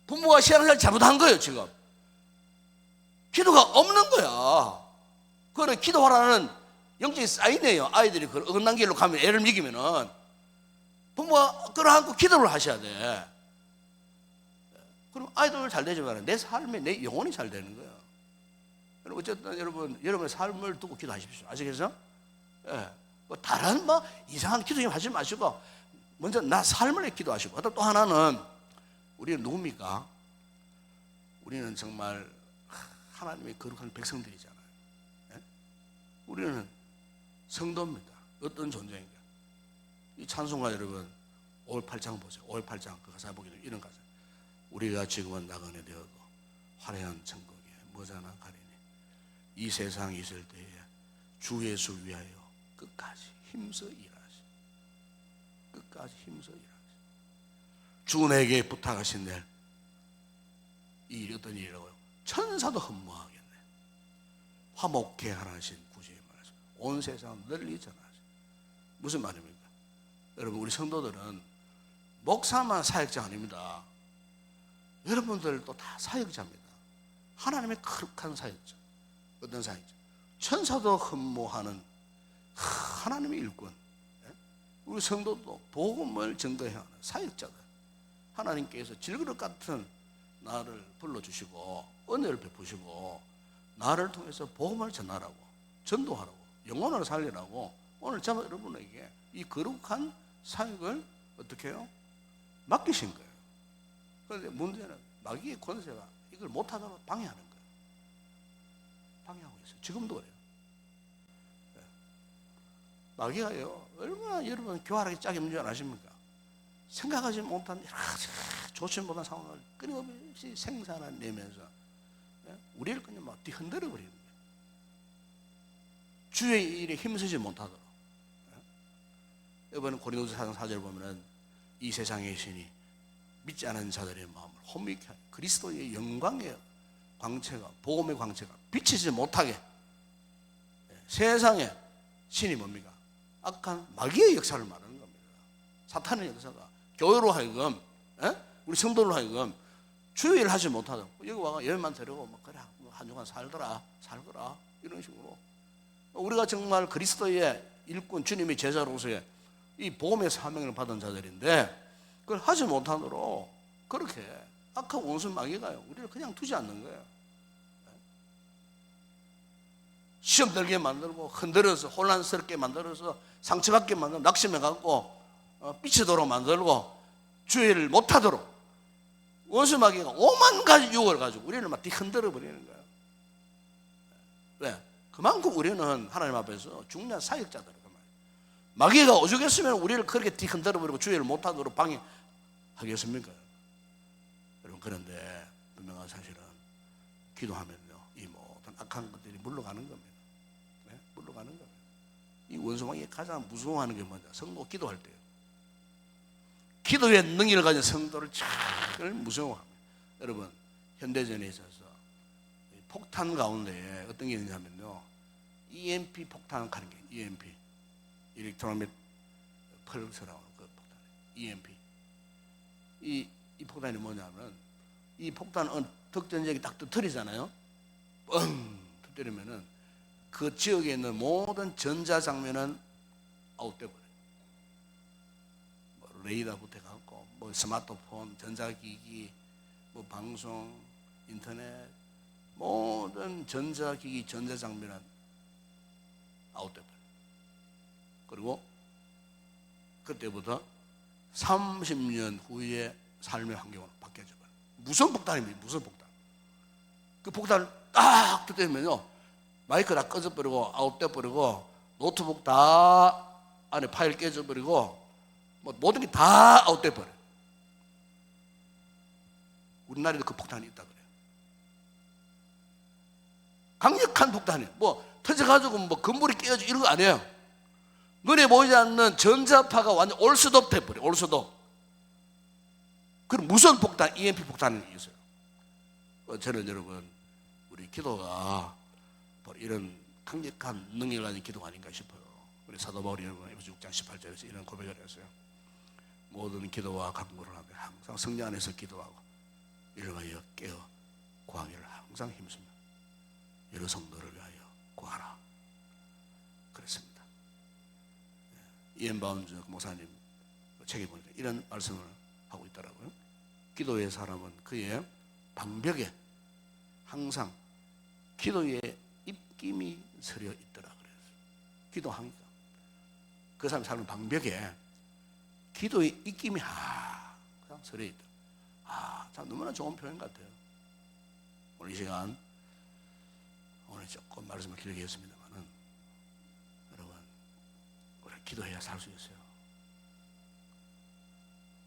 부모가 신앙생활 잘못한 거예요 지금. 기도가 없는 거야. 그거는 기도하라는 영적인 사인이에요. 아이들이 그 어긋난 길로 가면 애를 먹이면은 부모가 끌어안고 기도를 하셔야 돼. 그럼 아이들 잘 되지만 내 삶에 내 영혼이 잘 되는 거예요. 어쨌든 여러분의 삶을 두고 기도하십시오. 아시겠어요? 예. 뭐 다른 뭐 이상한 기도 좀 하지 마시고 먼저 나 삶을 위해 기도하시고. 또 하나는 우리는 누굽니까? 우리는 정말 하나님의 거룩한 백성들이잖아요. 예? 우리는 성도입니다. 어떤 존재인가? 이 찬송가 여러분 5월 8장 보세요. 5월 8장 그 가사 보기도 이런 가사. 우리가 지금은 나그네 되어도 화려한 천국에 머지않아 가리니 이 세상 있을 때에 주 예수 위하여 끝까지 힘써 일하시. 끝까지 힘써 일하시. 주 내게 부탁하신 일, 이 일이 어떤 일이라고요? 천사도 흠모하겠네. 화목해 하나신 구주의 말씀, 온 세상 널리 전하시. 무슨 말입니까? 여러분, 우리 성도들은 목사만 사역자 아닙니다. 여러분들도 다 사역자입니다. 하나님의 거룩한 사역자. 어떤 사역자? 천사도 흠모하는 하나님의 일꾼. 우리 성도도 복음을 전도해야 하는 사역자들. 하나님께서 질그릇 같은 나를 불러주시고 은혜를 베푸시고 나를 통해서 복음을 전하라고, 전도하라고, 영혼을 살리라고 오늘 저와 여러분에게 이 거룩한 사역을 어떻게 해요? 맡기신 거예요. 그런데 문제는 마귀의 권세가 이걸 못하도록 방해하는 거예요. 방해하고 있어요. 지금도 그래요. 마귀가요, 얼마나 여러분 교활하게 짜게 문제 안 아십니까? 생각하지 못한 여러 가지 좋지 못한 상황을 끊임없이 생산해내면서 우리를 그냥 막 뒤흔들어 버리는 거예요. 주의 일에 힘쓰지 못하도록. 이번에 고린도서 4절 보면은 이 세상의 신이 믿지 않은 자들의 마음을 혼미케 하여 그리스도의 영광의 광채가, 복음의 광채가 비치지 못하게. 세상에 신이 뭡니까? 악한 마귀의 역사를 말하는 겁니다. 사탄의 역사가 교회로 하여금, 우리 성도로 하여금 주의 일을 하지 못하도록. 여기 와가 열만 데리고 뭐 그래 한 주간 살거라 이런 식으로. 우리가 정말 그리스도의 일꾼, 주님의 제자로서의 이 복음의 사명을 받은 자들인데 그걸 하지 못하도록 그렇게 악한 원수 마귀가요 우리를 그냥 두지 않는 거예요. 시험 들게 만들고 흔들어서 혼란스럽게 만들어서 상처받게 만들고 낙심해갖고 삐치도록 만들고 주의 일을 못하도록 원수 마귀가 오만 가지 유혹을 가지고 우리를 막 뒤흔들어 버리는 거예요. 왜? 그만큼 우리는 하나님 앞에서 중요한 사역자들. 마귀가 오죽했으면 우리를 그렇게 뒤흔들어 버리고 주의 일을 못하도록 방해하겠습니까? 여러분, 그런데 분명한 사실은 기도하면요 이 모든 악한 것들이 물러가는 겁니다. 물러가는 겁니다. 이 원수마귀가 가장 무서워하는 게 뭐냐? 성도 기도할 때요. 기도의 능력을 가진 성도를 잘 무서워합니다. 여러분, 현대전에 있어서 폭탄 가운데 어떤 게 있냐면요 EMP 폭탄하는 게 EMP, 일렉트로닉 펄스라고 하는 그 폭탄, EMP. 이 폭탄이 뭐냐면 이 폭탄은 덕전적이 딱 터뜨리잖아요. 뻥 터뜨리면은 그 지역에 있는 모든 전자장면은 아웃돼버려요. 뭐 레이더부터 해갖고 뭐 스마트폰, 전자기기, 뭐 방송, 인터넷 모든 전자기기, 전자장면은 아웃돼버려요. 그리고 그때부터 30년 후에 삶의 환경으로 바뀌어져버려요. 무슨 폭탄입니다. 무슨 폭탄. 그 폭탄을 딱 터뜨리면요 마이크 다 꺼져버리고 아웃돼버리고 노트북 다 안에 파일 깨져버리고 뭐 모든 게 다 아웃돼버려요. 우리나라에도 그 폭탄이 있다 그래요. 강력한 폭탄이에요. 뭐 터져가지고 뭐 건물이 깨어지고 이런 거 아니에요. 눈에 보이지 않는 전자파가 완전 올스톱 돼버려요. 올스톱. 그럼 무슨 폭탄? EMP 폭탄이 있어요. 저는 여러분 우리 기도가 이런 강력한 능력을 가진 기도가 아닌가 싶어요. 우리 사도 바울이 여러분 에베소 6장 18절에서 이런 고백을 했어요. 모든 기도와 간구를 하며 항상 성령 안에서 기도하고 이를 위하여 깨어 구하기를 항상 힘쓰며 여러 성도를 위하여 구하라 그랬습니다. 이엔 바운즈 목사님 책에 보니까 이런 말씀을 하고 있더라고요. 기도의 사람은 그의 방벽에 항상 기도의 입김이 서려 있더라 그래서 기도하니까 그 사람 삶의 방벽에 기도의 입김이 항상 서려 있다. 참 너무나 좋은 표현 같아요. 오늘 이 시간 오늘 조금 말씀을 길게 했습니다만은 여러분 우리 기도해야 살 수 있어요.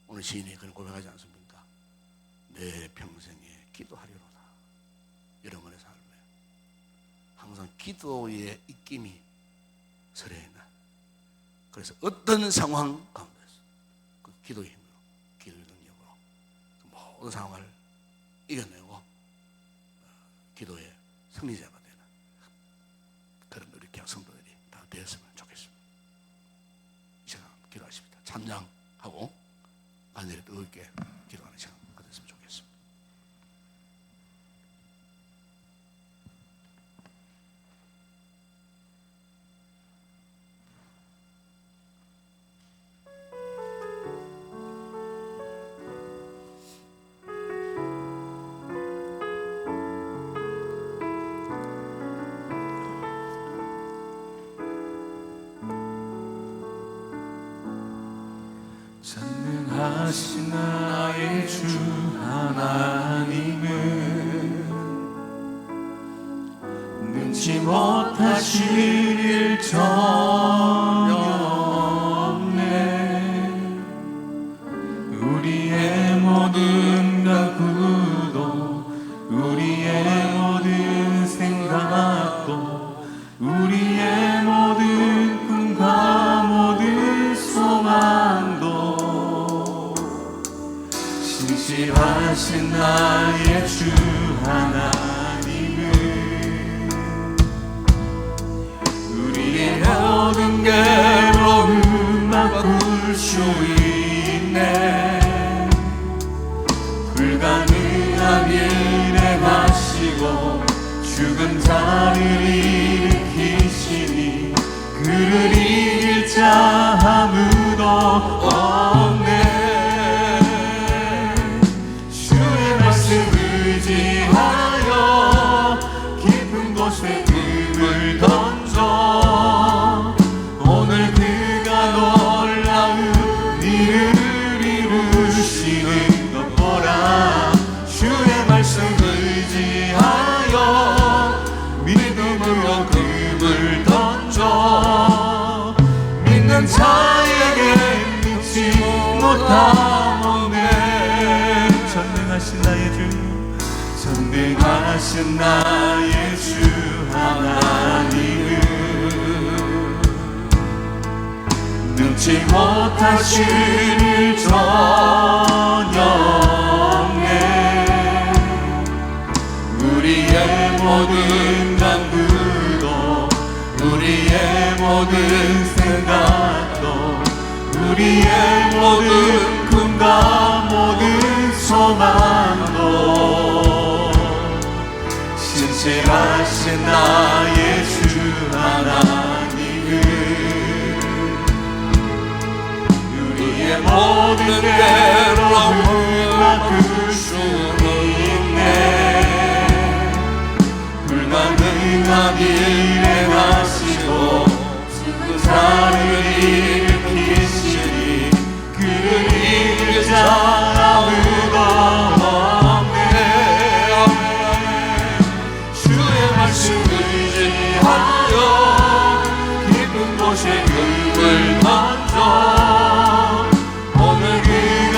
오늘 시인이 그런 고백하지 않습니까? 내 평생에 기도하리로다. 여러분의 삶에 항상 기도의 입김이 설의 날. 그래서 어떤 상황 가운데서 그 기도의 힘으로, 기도의 능력으로 그 모든 상황을 이겨내고 기도의 승리자가 되는 그런 우리 교회 성도들이 다 되었으면 좋겠습니다. 이 시간 기도하십니다. 찬양하고 간절히 뜨겁게 기도하는 시간 가졌으면 좋겠습니다. 전능하신 나의 주 하나님은 능치 못하실 일 전혀 없네. 우리의 모든 각오도 우리의 모든 생각도 우리의 모든 꿈과 모든 소망도 신실하신 나의 주 하나님은 우리의 모든 괴로움 바꿀 수 있네. 불가능한 일을 행하시고 죽은 자를 일으키시니 그를 이길 자 아무도 없네. 주의 말씀 의지하여 깊은 곳에 금을 던져 오늘 그가 놀라운 일을 이루시는 것 보라. 주의 말씀 의지하여 믿음으로 금을 던져 믿는 자에게 믿지 못함 없네. 전능하신 나의 주, 전능하신 나의 주 하나님은 능치 못하실 일 전혀 없네. 우리의 모든 간구도 우리의 모든 생각도 우리의 모든 꿈과 모든 소망도 신실하신 나의 주 하나님은 우리의 모든 괴로움을 바꿀 수 있네. 불가능한 일 행하시고 죽은 자를 일으키시니 그를 이길 자 아무도 없네. 주의 말씀 의지하여 깊은 곳에 금을 던져 오늘 그가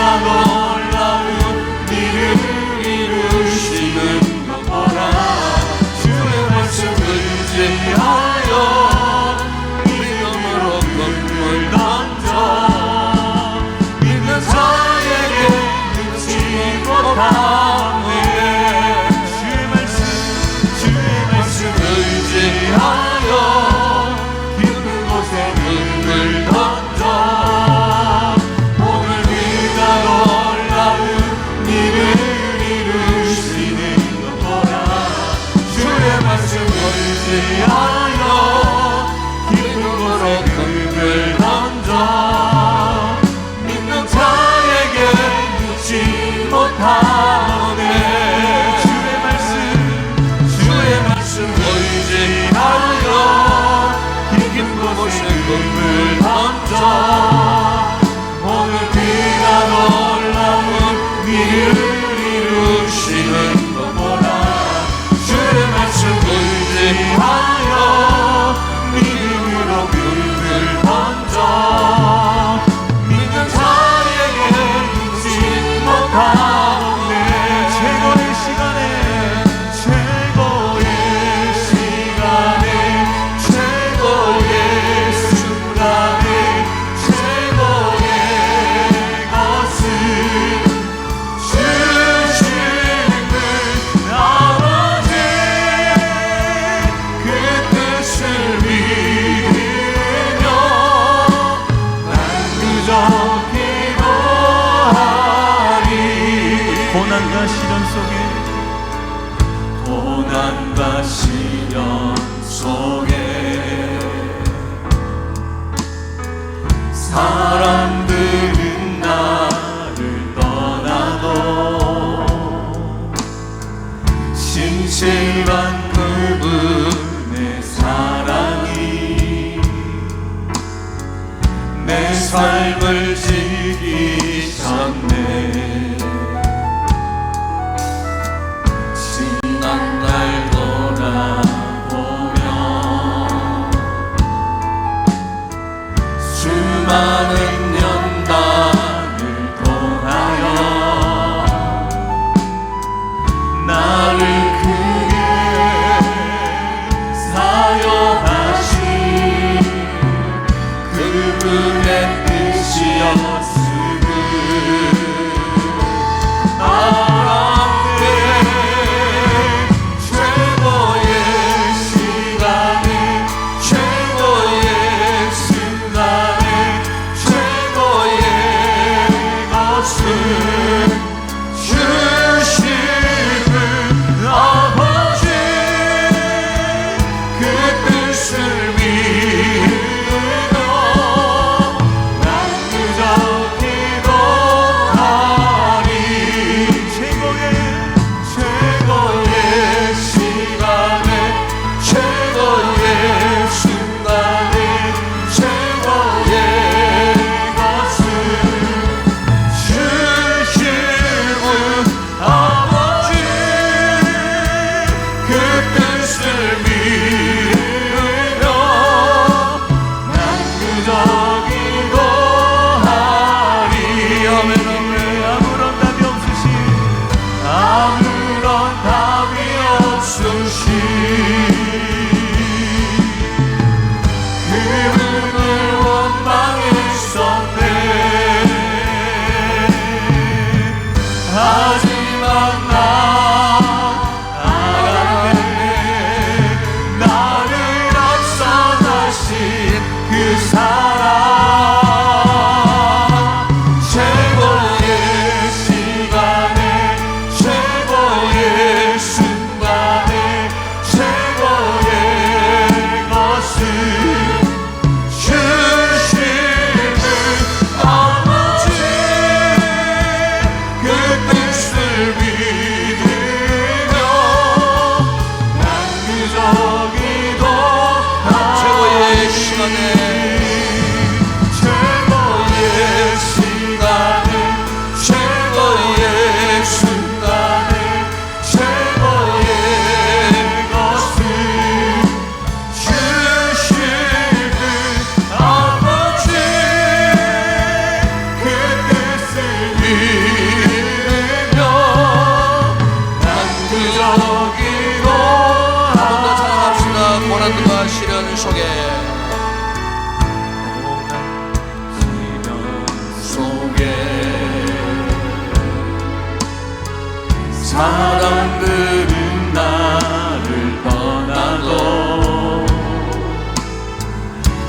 고난과 시련 속에 고난과 시련 속에 사람들은 나를 떠나도 신실한 그분의 사랑이 내 삶을 지키셨네. 지난 날 돌아보며 수많은 연단을 통하여 나를 크게 사용하신 그분의 뜻이었으니 나한테 최고의 시간에 최고의 순간에 최고의 것을 주시는 아버지 그 뜻을 믿으며 난 그저 기도하리. 최고의 시간에 최고의 순간에 최고의 것을 주시는 아버지 그 뜻을 믿으며 난 그저 기도하리. 아멘. 아무런 답이 없으신 아무런 답이 없으신 그분을 원망했었네. 하지만 나 알았네. 나를 앞서가신 그 사랑 최고의 시간에 최고의 순간에 최고의 것을 주시는 아버지 그 뜻을 믿으며 난 그저 기도하리. 최고의 시간에 최고의 시간에 최고의 순간에 최고의 것을 주시는 아버지 그 뜻을 믿으며 난 그저 기도하리. 한번 더 찬양합시다. 고난과 시련 속에 속에 사람들은 나를 떠나도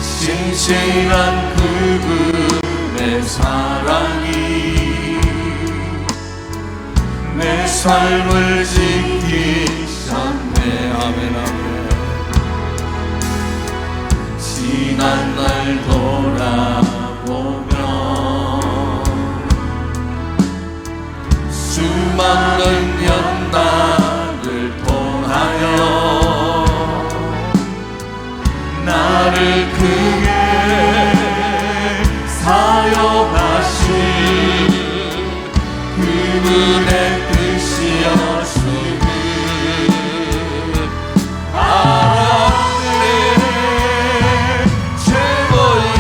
신실한 그분의 사랑이 내 삶을 지키셨네. 아멘. 지난 날 돌아보며 수많은 연단을 통하여 나를 크게 사용하신 그분의 뜻이었으니 알았네. 최고의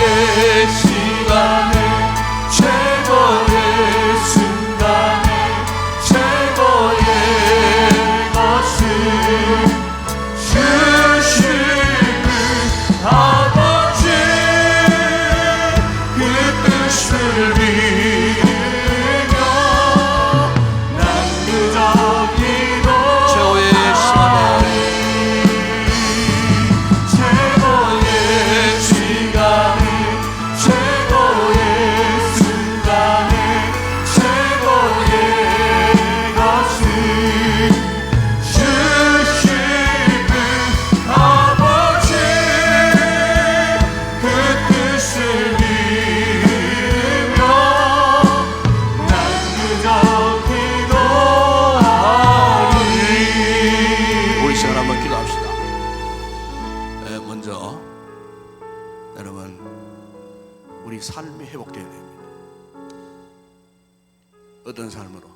어떤 삶으로?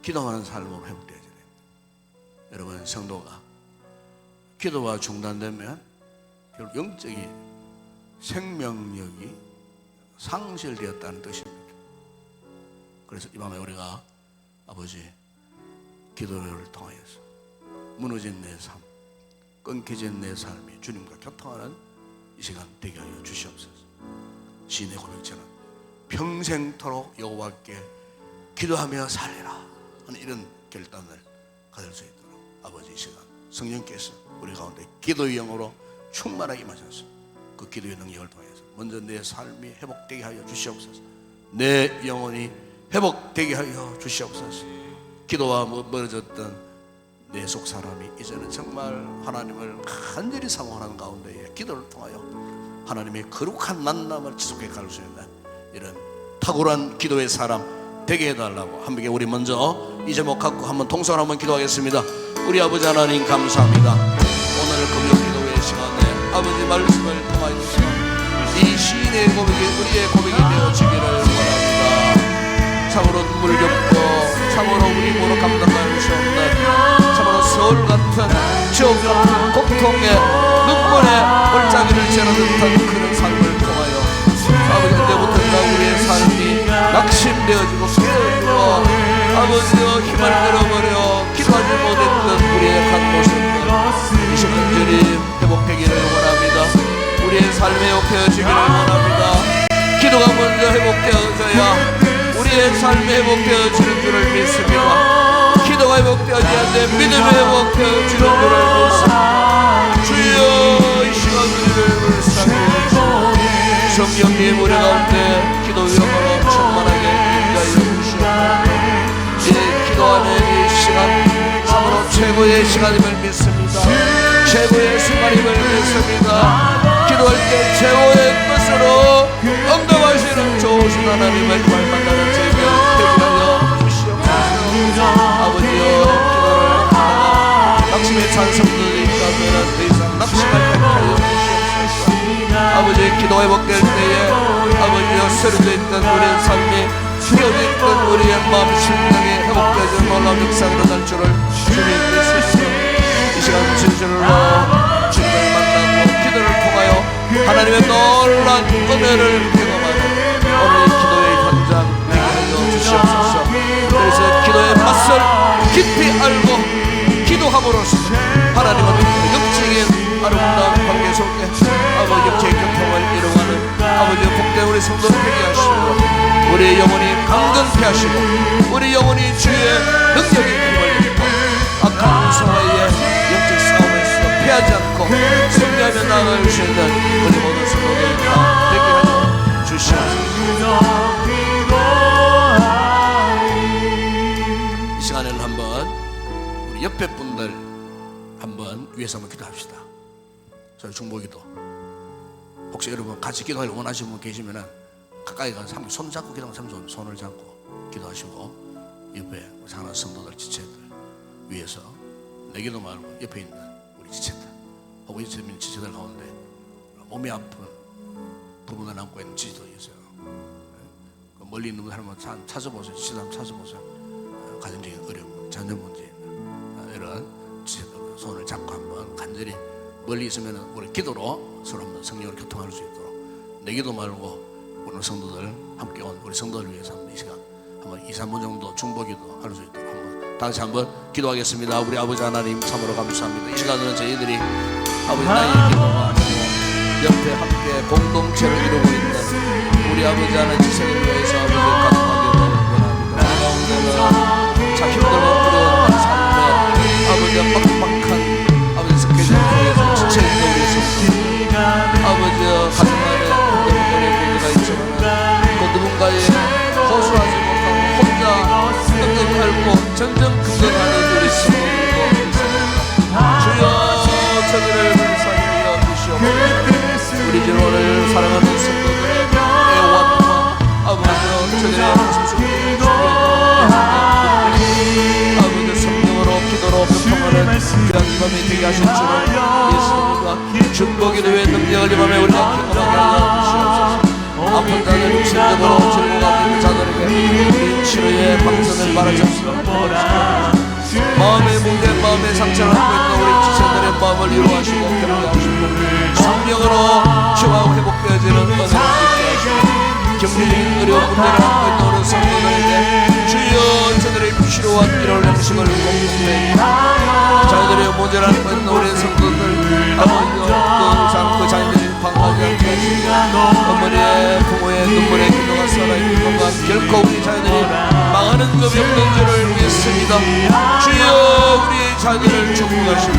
기도하는 삶으로 회복되어져야 됩니다. 여러분, 성도가 기도가 중단되면 결국 영적인 생명력이 상실되었다는 뜻입니다. 그래서 이 밤에 우리가 아버지 기도를 통하여서 무너진 내 삶, 끊겨진 내 삶이 주님과 교통하는 이 시간 되게 하여 주시옵소서. 시인의 고백처럼 평생토록 여호와께 기도하며 살리라 하는 이런 결단을 가질 수 있도록 아버지 이 시간 성령께서 우리 가운데 기도의 영으로 충만하게 임하셔서 그 기도의 능력을 통해서 먼저 내 삶이 회복되게 하여 주시옵소서. 내 영혼이 회복되게 하여 주시옵소서. 기도와 멀어졌던 내 속 사람이 이제는 정말 하나님을 간절히 사모하는 가운데에 기도를 통하여 하나님의 거룩한 만남을 지속해 갈 수 있는 이런 탁월한 기도의 사람 되게 해달라고 함께 우리 먼저 이 제목 갖고 한번 동선 한번 기도하겠습니다. 우리 아버지 하나님 감사합니다. 오늘 금요 기도의 시간에 아버지 말씀을 통하여서 이 시인의 고백이 우리의 고백이 되어지기를 원합니다. 참으로 눈물겹고 참으로 우리 모두 감당할 수 없는 참으로 서울 같은 지옥 같은 고통의 눈물의 골짜기를 지는 듯한 그런 삶을 통하여 아버지 언제부턴가 우리의 삶이 낙심되어지고 깨어지고 아버지여 힘을 잃어버려 기도하지 못했던 우리의 약한 모습들 이 시간 주님 회복되기를 원합니다. 우리의 삶이 회복되어지기를 원합니다. 기도가 먼저 회복되어져야 우리의 삶이 회복되어지는 줄을 믿습니다. 기도가 회복되어져야 돼 믿음이 회복되어지는 줄을 믿습니다. 주여 이 시간 우리를 불쌍히 주시옵소서. 성령님 우리 가운데 기도 영으로 충만하게 인도하여 주시옵소서. 이 기도하는 이 시간 참으로 최고의 시간임을 믿습니다. 최고의 순간임을 믿습니다. 기도할 때 최고의 것으로 응답하시는 좋으신 하나님을 만나는 제가 되게 하여 주시옵소서. 아버지여 기도를 하다가 낙심의 찬성들이 있다면 더 이상 낙심할 때 하여 주시옵소서. 아버지 기도 회복될 때에 아버지여 쓰러져 있던 우리의 삶이 휘어져 있던 우리의 마음 심령이 회복되어지는 놀라운 역사가 일어날 줄을 주님 믿습니다. 이 시간 진실로 주님을 만나고 기도를 통하여 하나님의 놀라운 은혜를 경험하는 오늘의 기도의 현장 되게 하여 주시옵소서. 그래서 기도의 맛을 깊이 알고 기도함으로써 하나님은 영적인 아름다운 관계 속에 아버지 영적인 교통을 이루어가는 아버지 복된 우리 성도를 되게 하시고 우리의 영혼이 강건케 하시고 우리 영혼이 주의 능력의 힘을 입고 악한 운성의 영적 싸움에서 패하지 않고 승리하며 나아갈 수 있는 우리 모든 성도들 다 되게 하여 주시옵소서. 이 시간에는 한번 우리 옆에 분들 한번 위해서 한번 기도합시다. 저희 중보기도 혹시 여러분 같이 기도하길 원하시는 분 계시면은 가까이 가서 손 잡고 기도하면 참 좋은 손을 잡고 기도하시고 옆에 사랑하는 성도들 지체들 위해서 내 기도 말고 옆에 있는 우리 지체들 혹은 있는 지체들 가운데 몸이 아픈 부분을 안고 있는 지체도 있어요. 멀리 있는 분 한번 찾아보세요. 지체들 한번 찾아보세요. 가정적인 어려움, 자녀 문제 있는 이런 지체들 손을 잡고 한번 간절히 멀리 있으면 우리 기도로 서로 한번 성령을 교통할 수 있도록 내 기도 말고 오늘 성도들 함께 온 우리 성도들 위해서 한번 이 시간 한번 2, 3분 정도 중보기도 할 수 있도록 한번 다 같이 한번 기도하겠습니다. 우리 아버지 하나님 참으로 감사합니다. 이 시간에는 저희들이 아버지 나의 기도가 아니고 옆에 함께 공동체를 이루고 있는 우리 아버지 하나님 지성을 위해서 아버지 감사하기를 원합니다. 우리 가운데는 참 힘들고 어려운 삶에 아버지와 빡빡한 아버지 스케줄 속에서 지쳐있는 우리 성도들 아버지와 가정 안에 어려운 문제가 있지만 그 누군가의 호소하지 못하고 혼자 끙끙 전정 긍정하는 우리 성도들도 있습니다. 주여 저들을 불쌍히 여기시옵소서. 우리 주 오늘 사랑하는 성도들의 애원과 아버지여 저들의 진심을 아버지 성령으로 기도로 교통하는 귀한 이 밤이 되게 하실 줄을 믿습니다. 중보기도의 능력을 이 밤에 우리가 경험하게 하여 주시옵소서. 아픈 자들 육신적으로 질고가 있는 자들에게 우리 치료의 마음의 상처를 갖고 있는 우리 지체들의 마음을 위로하시고 격려하시고 성령으로 치유하고 회복되어지는 은혜를 있게 하시고 경제적인 어려운 문제를 갖고 있는 우리 성도들에게 주여 저들의 필요한 이런 음식을 공급해 자녀들의 문제를 갖고 있는 우리 성도들 아버지여 그 자녀들이 방황하지 않게 하시고 어머니의 부모의 눈물의 기도가 살아있는 것과 결코 우리 자녀들이 망하는 법이 없는 줄을 믿습니다. 주여 우리의 자녀들을 축복하시고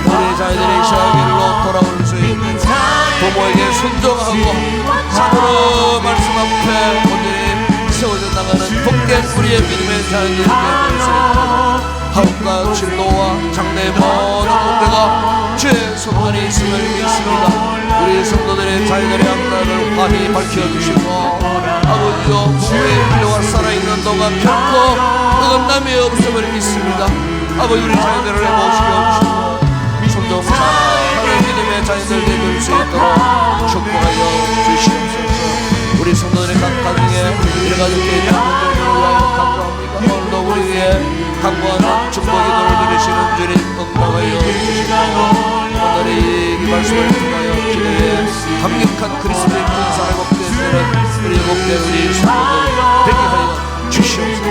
우리의 자녀들의 이스라엘로 돌아올 수 있는 부모에게 순종하고 참으로 말씀 앞에 온전히 세워져 나가는 복된 우리의 믿음의 자녀들에게 될 수 있도록 하옵과 진로와 장래의 모든 문제가 주의 손안에 있음을 믿습니다. 우리 성도들의 자녀들의 악라를 환히 밝혀주시고 아버지여 부모의 필요가 살아있는 동안 결코 어긋남이 없음을 믿습니다. 아버지 우리 자녀들을 모시게 해주시고 손동사의 믿음의 자녀들 되길 수 있도록 축복하여 주시옵소서. 우리 성도들의 각 가정에 일가족께 있는 분들을 위하여 감사합니다. 오늘도 우리의 강구하는 축복 기도를 들으시는 주님 응답하여 주시고 오늘의 이 말씀을 통하여 기도에 강력한 그리스도의 군사 회복되는 우리 회복된 우리 성도들 되게 하여 주시옵소서.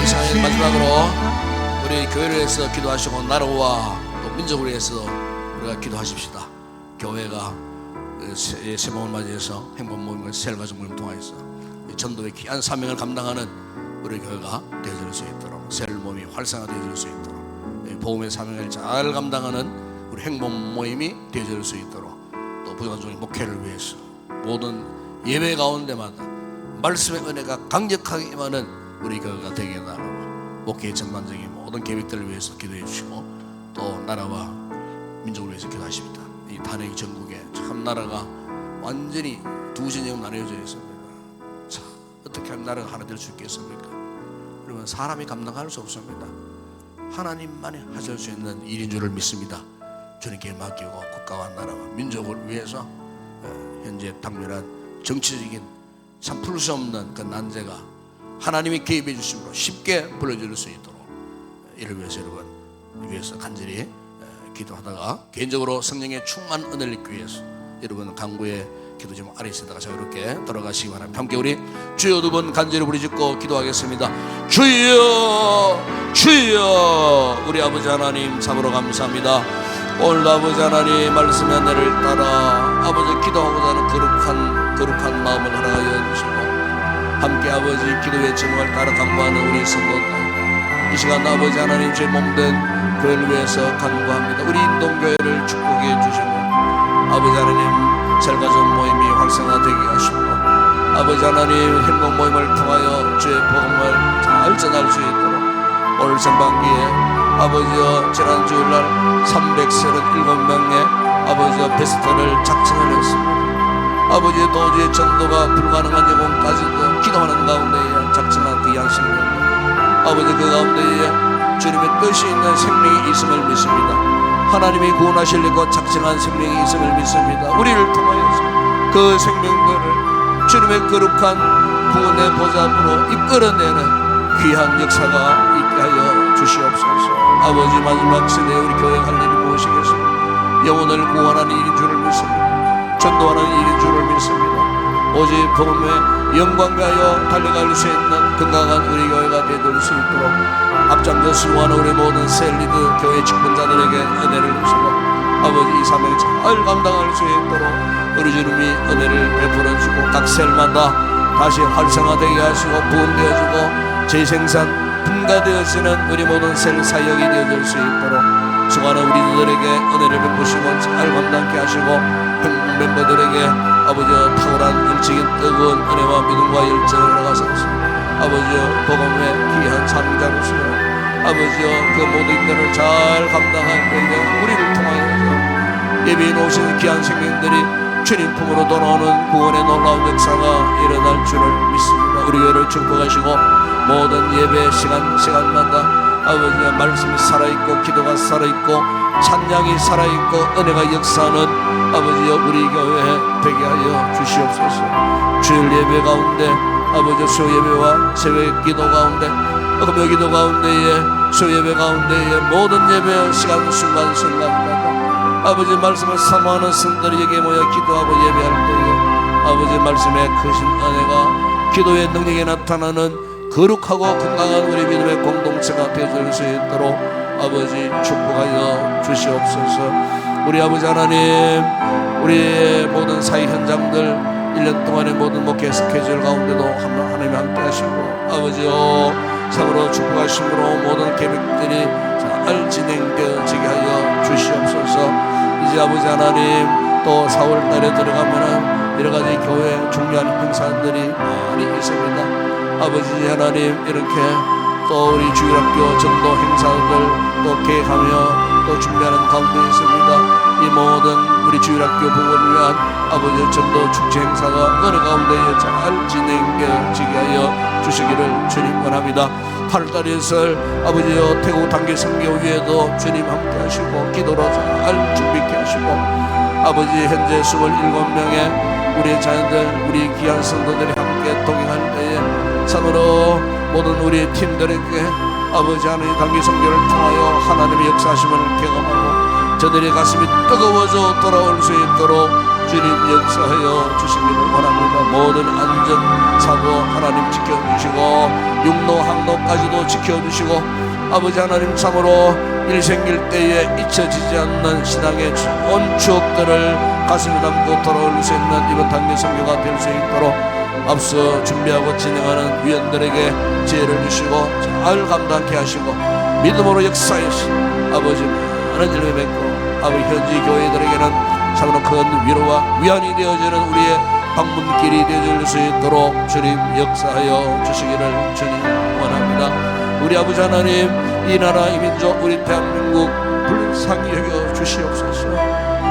이사의 마지막으로 우리 교회를 위해서 기도하시고 나라와 또 민족을 위해서 우리가 기도하십시다. 교회가 새봄을 맞이해서 행복 모임을 셀가족 모임을 통하여서 전도의 귀한 사명을 감당하는 우리 교회가 되어질 수 있도록 셀 모임이 활성화되어질 수 있도록 복음의 사명을 잘 감당하는 우리 행복 모임이 되어질 수 있도록 또 부정적인 목회를 위해서 모든 예배 가운데마다 말씀의 은혜가 강력하게 임하는 우리 교회가 되게 해달라고 목회의 전반적인 모든 계획들을 위해서 기도해 주시고 또 나라와 민족을 위해서 기도하십니다. 이 탄핵 전국에 참 나라가 완전히 두 진영 나뉘어져 있습니다. 참 어떻게 하면 나라가 하나 될 수 있겠습니까? 그러면 사람이 감당할 수 없습니다. 하나님만이 하실 수 있는 일인 줄을 믿습니다. 주님께 맡기고 국가와 나라와 민족을 위해서 현재 당면한 정치적인 참 풀 수 없는 그 난제가 하나님이 개입해 주심으로 쉽게 불러줄 수 있도록 이를 위해서 여러분 위해서 간절히 기도하다가 개인적으로 성령의 충만 은혜를 입기 위해서 여러분 강구의 기도 제목 아래 있다가 자유롭게 돌아가시기 바랍니다. 함께 우리 주여 두 번 간절히 부르짖고 기도하겠습니다. 주여 주여. 우리 아버지 하나님 참으로 감사합니다. 오늘도 아버지 하나님 말씀의 은혜를 따라 아버지 기도하고자 하는 거룩한 마음을 허락하여 주시고 함께 아버지 기도의 제목을 따라 간구하는 우리 성도들 이 시간 아버지 하나님 주의 몸된 교회를 위해서 간구합니다. 우리 인동교회를 축복해 주시고 아버지 하나님 셀가족 모임이 활성화되게 하시고 아버지 하나님 행복 모임을 통하여 주의 복음을 잘 전할 수 있도록 오늘 전반기에 아버지여 지난 주일날 337명의 아버지여 베스트를 작성을 했습니다. 아버지의 도저히 전도가 불가능한 영혼까지도 기도하는 가운데에 작성한 그 양식입니다. 아버지 그 가운데에 주님의 뜻이 있는 생명이 있음을 믿습니다. 하나님이 구원하시려고 작정한 생명이 있음을 믿습니다. 우리를 통하여서 그 생명들을 주님의 거룩한 구원의 보좌로 이끌어내는 귀한 역사가 있게 하여 주시옵소서. 아버지 마지막 시대에 우리 교회 할 일이 무엇이겠습니까? 영혼을 구원하는 일인 줄을 믿습니다. 전도하는 일인 줄을 믿습니다. 오직 복음의 영광 위하여 달려갈 수 있는 건강한 우리 교회가 되어줄 수 있도록 앞장서 수고하는 우리 모든 셀리드 교회 직분자들에게 은혜를 주시고 아버지 이 사명을 잘 감당할 수 있도록 우리 주님이 은혜를 베풀어 주고 각 셀마다 다시 활성화되게 하시고 부흥되어지고 재생산 분가되어지는 우리 모든 셀 사역이 되어질 수 있도록 수고하는 우리들에게 은혜를 베푸시고 잘 감당케 하시고 행복 멤버들에게 아버지여 탁월한 일찍인 뜨거운 은혜와 믿음과 열정을 허락하소서. 아버지여 복음의 귀한 사명자로서요 아버지여 그 모든 일들을 잘 감당한 그에게 우리를 통하여서 예비해 놓으신 귀한 생명들이 주님 품으로 돌아오는 구원의 놀라운 역사가 일어날 줄을 믿습니다. 우리 교회를 축복하시고 모든 예배 시간마다 아버지의 말씀이 살아있고 기도가 살아있고 찬양이 살아있고 은혜가 역사하는 아버지여 우리 교회에 되게 하여 주시옵소서. 주일 예배 가운데 아버지 수요 예배와 새벽 기도 가운데 금요 기도 가운데에 수요 예배 가운데에 모든 예배 시간 순간순간마다 아버지 말씀을 사모하는 성도들에게 모여 기도하고 예배할 때에 아버지 말씀의 크신 은혜가 기도의 능력에 나타나는 거룩하고 건강한 우리 믿음의 공동체가 되어질 수 있도록 아버지 축복하여 주시옵소서. 우리 아버지 하나님, 우리의 모든 사회 현장들 1년 동안의 모든 목회 스케줄 가운데도 하나님 함께 하시고 아버지여 참으로 축복하심으로 모든 계획들이 잘 진행되어지게 하여 주시옵소서. 이제 아버지 하나님 또 4월 달에 들어가면은 여러 가지 교회 중요한 행사들이 많이 있습니다. 아버지 하나님 이렇게 또 우리 주일학교 전도 행사들 또 계획하며 또 준비하는 가운데 있습니다. 이 모든 우리 주일학교 부모를 위한 아버지 전도 축제 행사가 어느 가운데에 잘 진행되어지게 하여 주시기를 주님 원합니다. 8월달에 설 아버지여 태국 단기 선교위에도 주님 함께 하시고 기도로 잘 준비케 하시고 아버지 현재 27명의 우리 자녀들 우리 귀한 성도들이 함께 동행할 때에 참으로 모든 우리 팀들에게 아버지 하나님 단기 선교를 통하여 하나님의 역사하심을 경험하고 저들의 가슴이 뜨거워져 돌아올 수 있도록 주님 역사하여 주시기를 원합니다. 모든 안전사고 하나님 지켜주시고 육로 항로까지도 지켜주시고 아버지 하나님 참으로 일생일 때에 잊혀지지 않는 신앙의 좋은 추억들을 가슴에 담고 돌아올 수 있는 이번 단기 선교가 될 수 있도록 앞서 준비하고 진행하는 위원들에게 지혜를 주시고 잘 감당케 하시고 믿음으로 역사하시 아버지 많은 일을 뵙고 아버지 현지 교회들에게는 참으로 큰 위로와 위안이 되어지는 우리의 방문길이 되어질 수 있도록 주님 역사하여 주시기를 주님 원합니다. 우리 아버지 하나님 이 나라 이 민족 우리 대한민국 불쌍히 여겨 주시옵소서.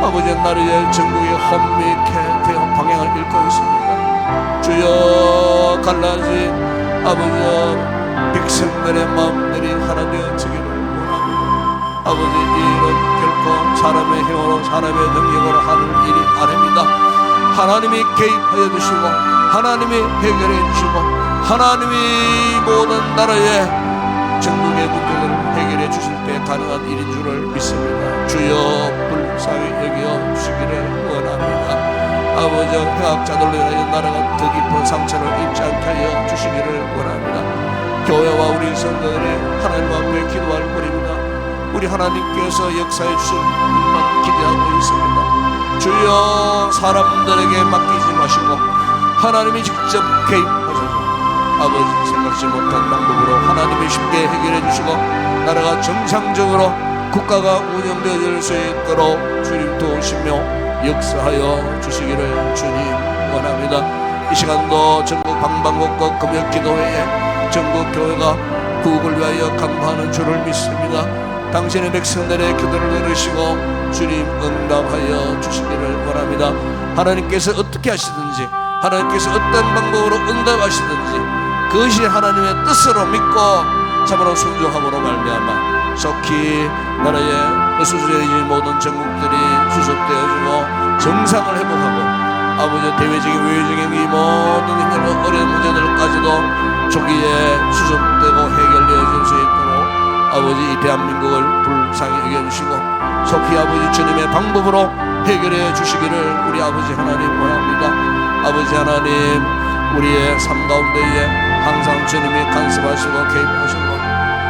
아버지 나라의 전국이 혼미케 되어 방향을 잃고 있습니다. 주여 갈라진 아버지 백성들의 마음들이 하나 되어지기를 원합니다. 아버지 이 일은 결코 사람의 힘으로 사람의 능력으로 하는 일이 아닙니다. 하나님이 개입하여 주시고 하나님이 해결해 주시고 하나님이 모든 나라의 전국의 문제들을 해결해 주실 때 가능한 일인 줄을 믿습니다. 주여 불쌍히 여겨 주시기를 원합니다. 아버지 회학자들로 인하여 나라가 더 깊은 상처를 입지 않게 하여 주시기를 원합니다. 교회와 우리 성도들이 하나님 앞에 기도할 뿐입니다. 우리 하나님께서 역사해 주실 일만 기대하고 있습니다. 주여 사람들에게 맡기지 마시고 하나님이 직접 개입하셔서 아버지 생각지 못한 방법으로 하나님이 쉽게 해결해 주시고 나라가 정상적으로 국가가 운영되어질 수 있도록 주님 도우시며 역사하여 주시기를 주님 원합니다. 이 시간도 전국 방방곡곡 금요기도회에 전국 교회가 구국을 위하여 간구하는 줄을 믿습니다. 당신의 백성들의 기도를 들으시고 주님 응답하여 주시기를 원합니다. 하나님께서 어떻게 하시든지 하나님께서 어떤 방법으로 응답하시든지 그것이 하나님의 뜻으로 믿고 참으로 순종함으로 말미암아 속히 나라의 수수해진 모든 전국들이 수습되어지고 정상을 회복하고 아버지 대외적인 외적인 이 모든 힘들고 어려운 문제들까지도 초기에 수습되고 해결되어질 수 있도록 아버지 이 대한민국을 불쌍히 여겨주시고 속히 아버지 주님의 방법으로 해결해 주시기를 우리 아버지 하나님 원합니다. 아버지 하나님 우리의 삶 가운데에 항상 주님이 간섭하시고 개입하시고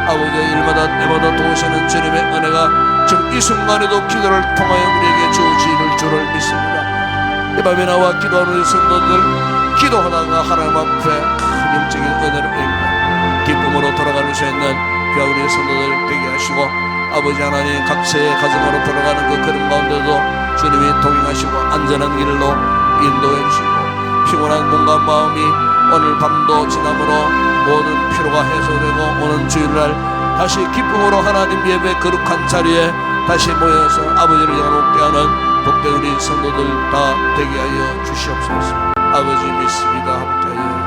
아버지 일마다 때마다 도우시는 주님의 은혜가 지금 이 순간에도 기도를 통하여 우리에게 주어지는 줄을 믿습니다. 이 밤에 나와 기도하는 우리 성도들 기도하다가 하나님 앞에 큰 영적인 은혜를 입고 기쁨으로 돌아갈 수 있는 귀한 우리 성도들 되게 하시고 아버지 하나님 각자의 가정으로 돌아가는 그 걸음 가운데도 주님이 동행하시고 안전한 길로 인도해 주시고 피곤한 몸과 마음이 오늘 밤도 지남으로 모든 피로가 해소되고 오는 주일날 다시 기쁨으로 하나님 예배 거룩한 자리에 다시 모여서 아버지를 영화롭게 하는 복된 우리 성도들 다 되게 하여 주시옵소서. 아버지 믿습니다. 함께 하여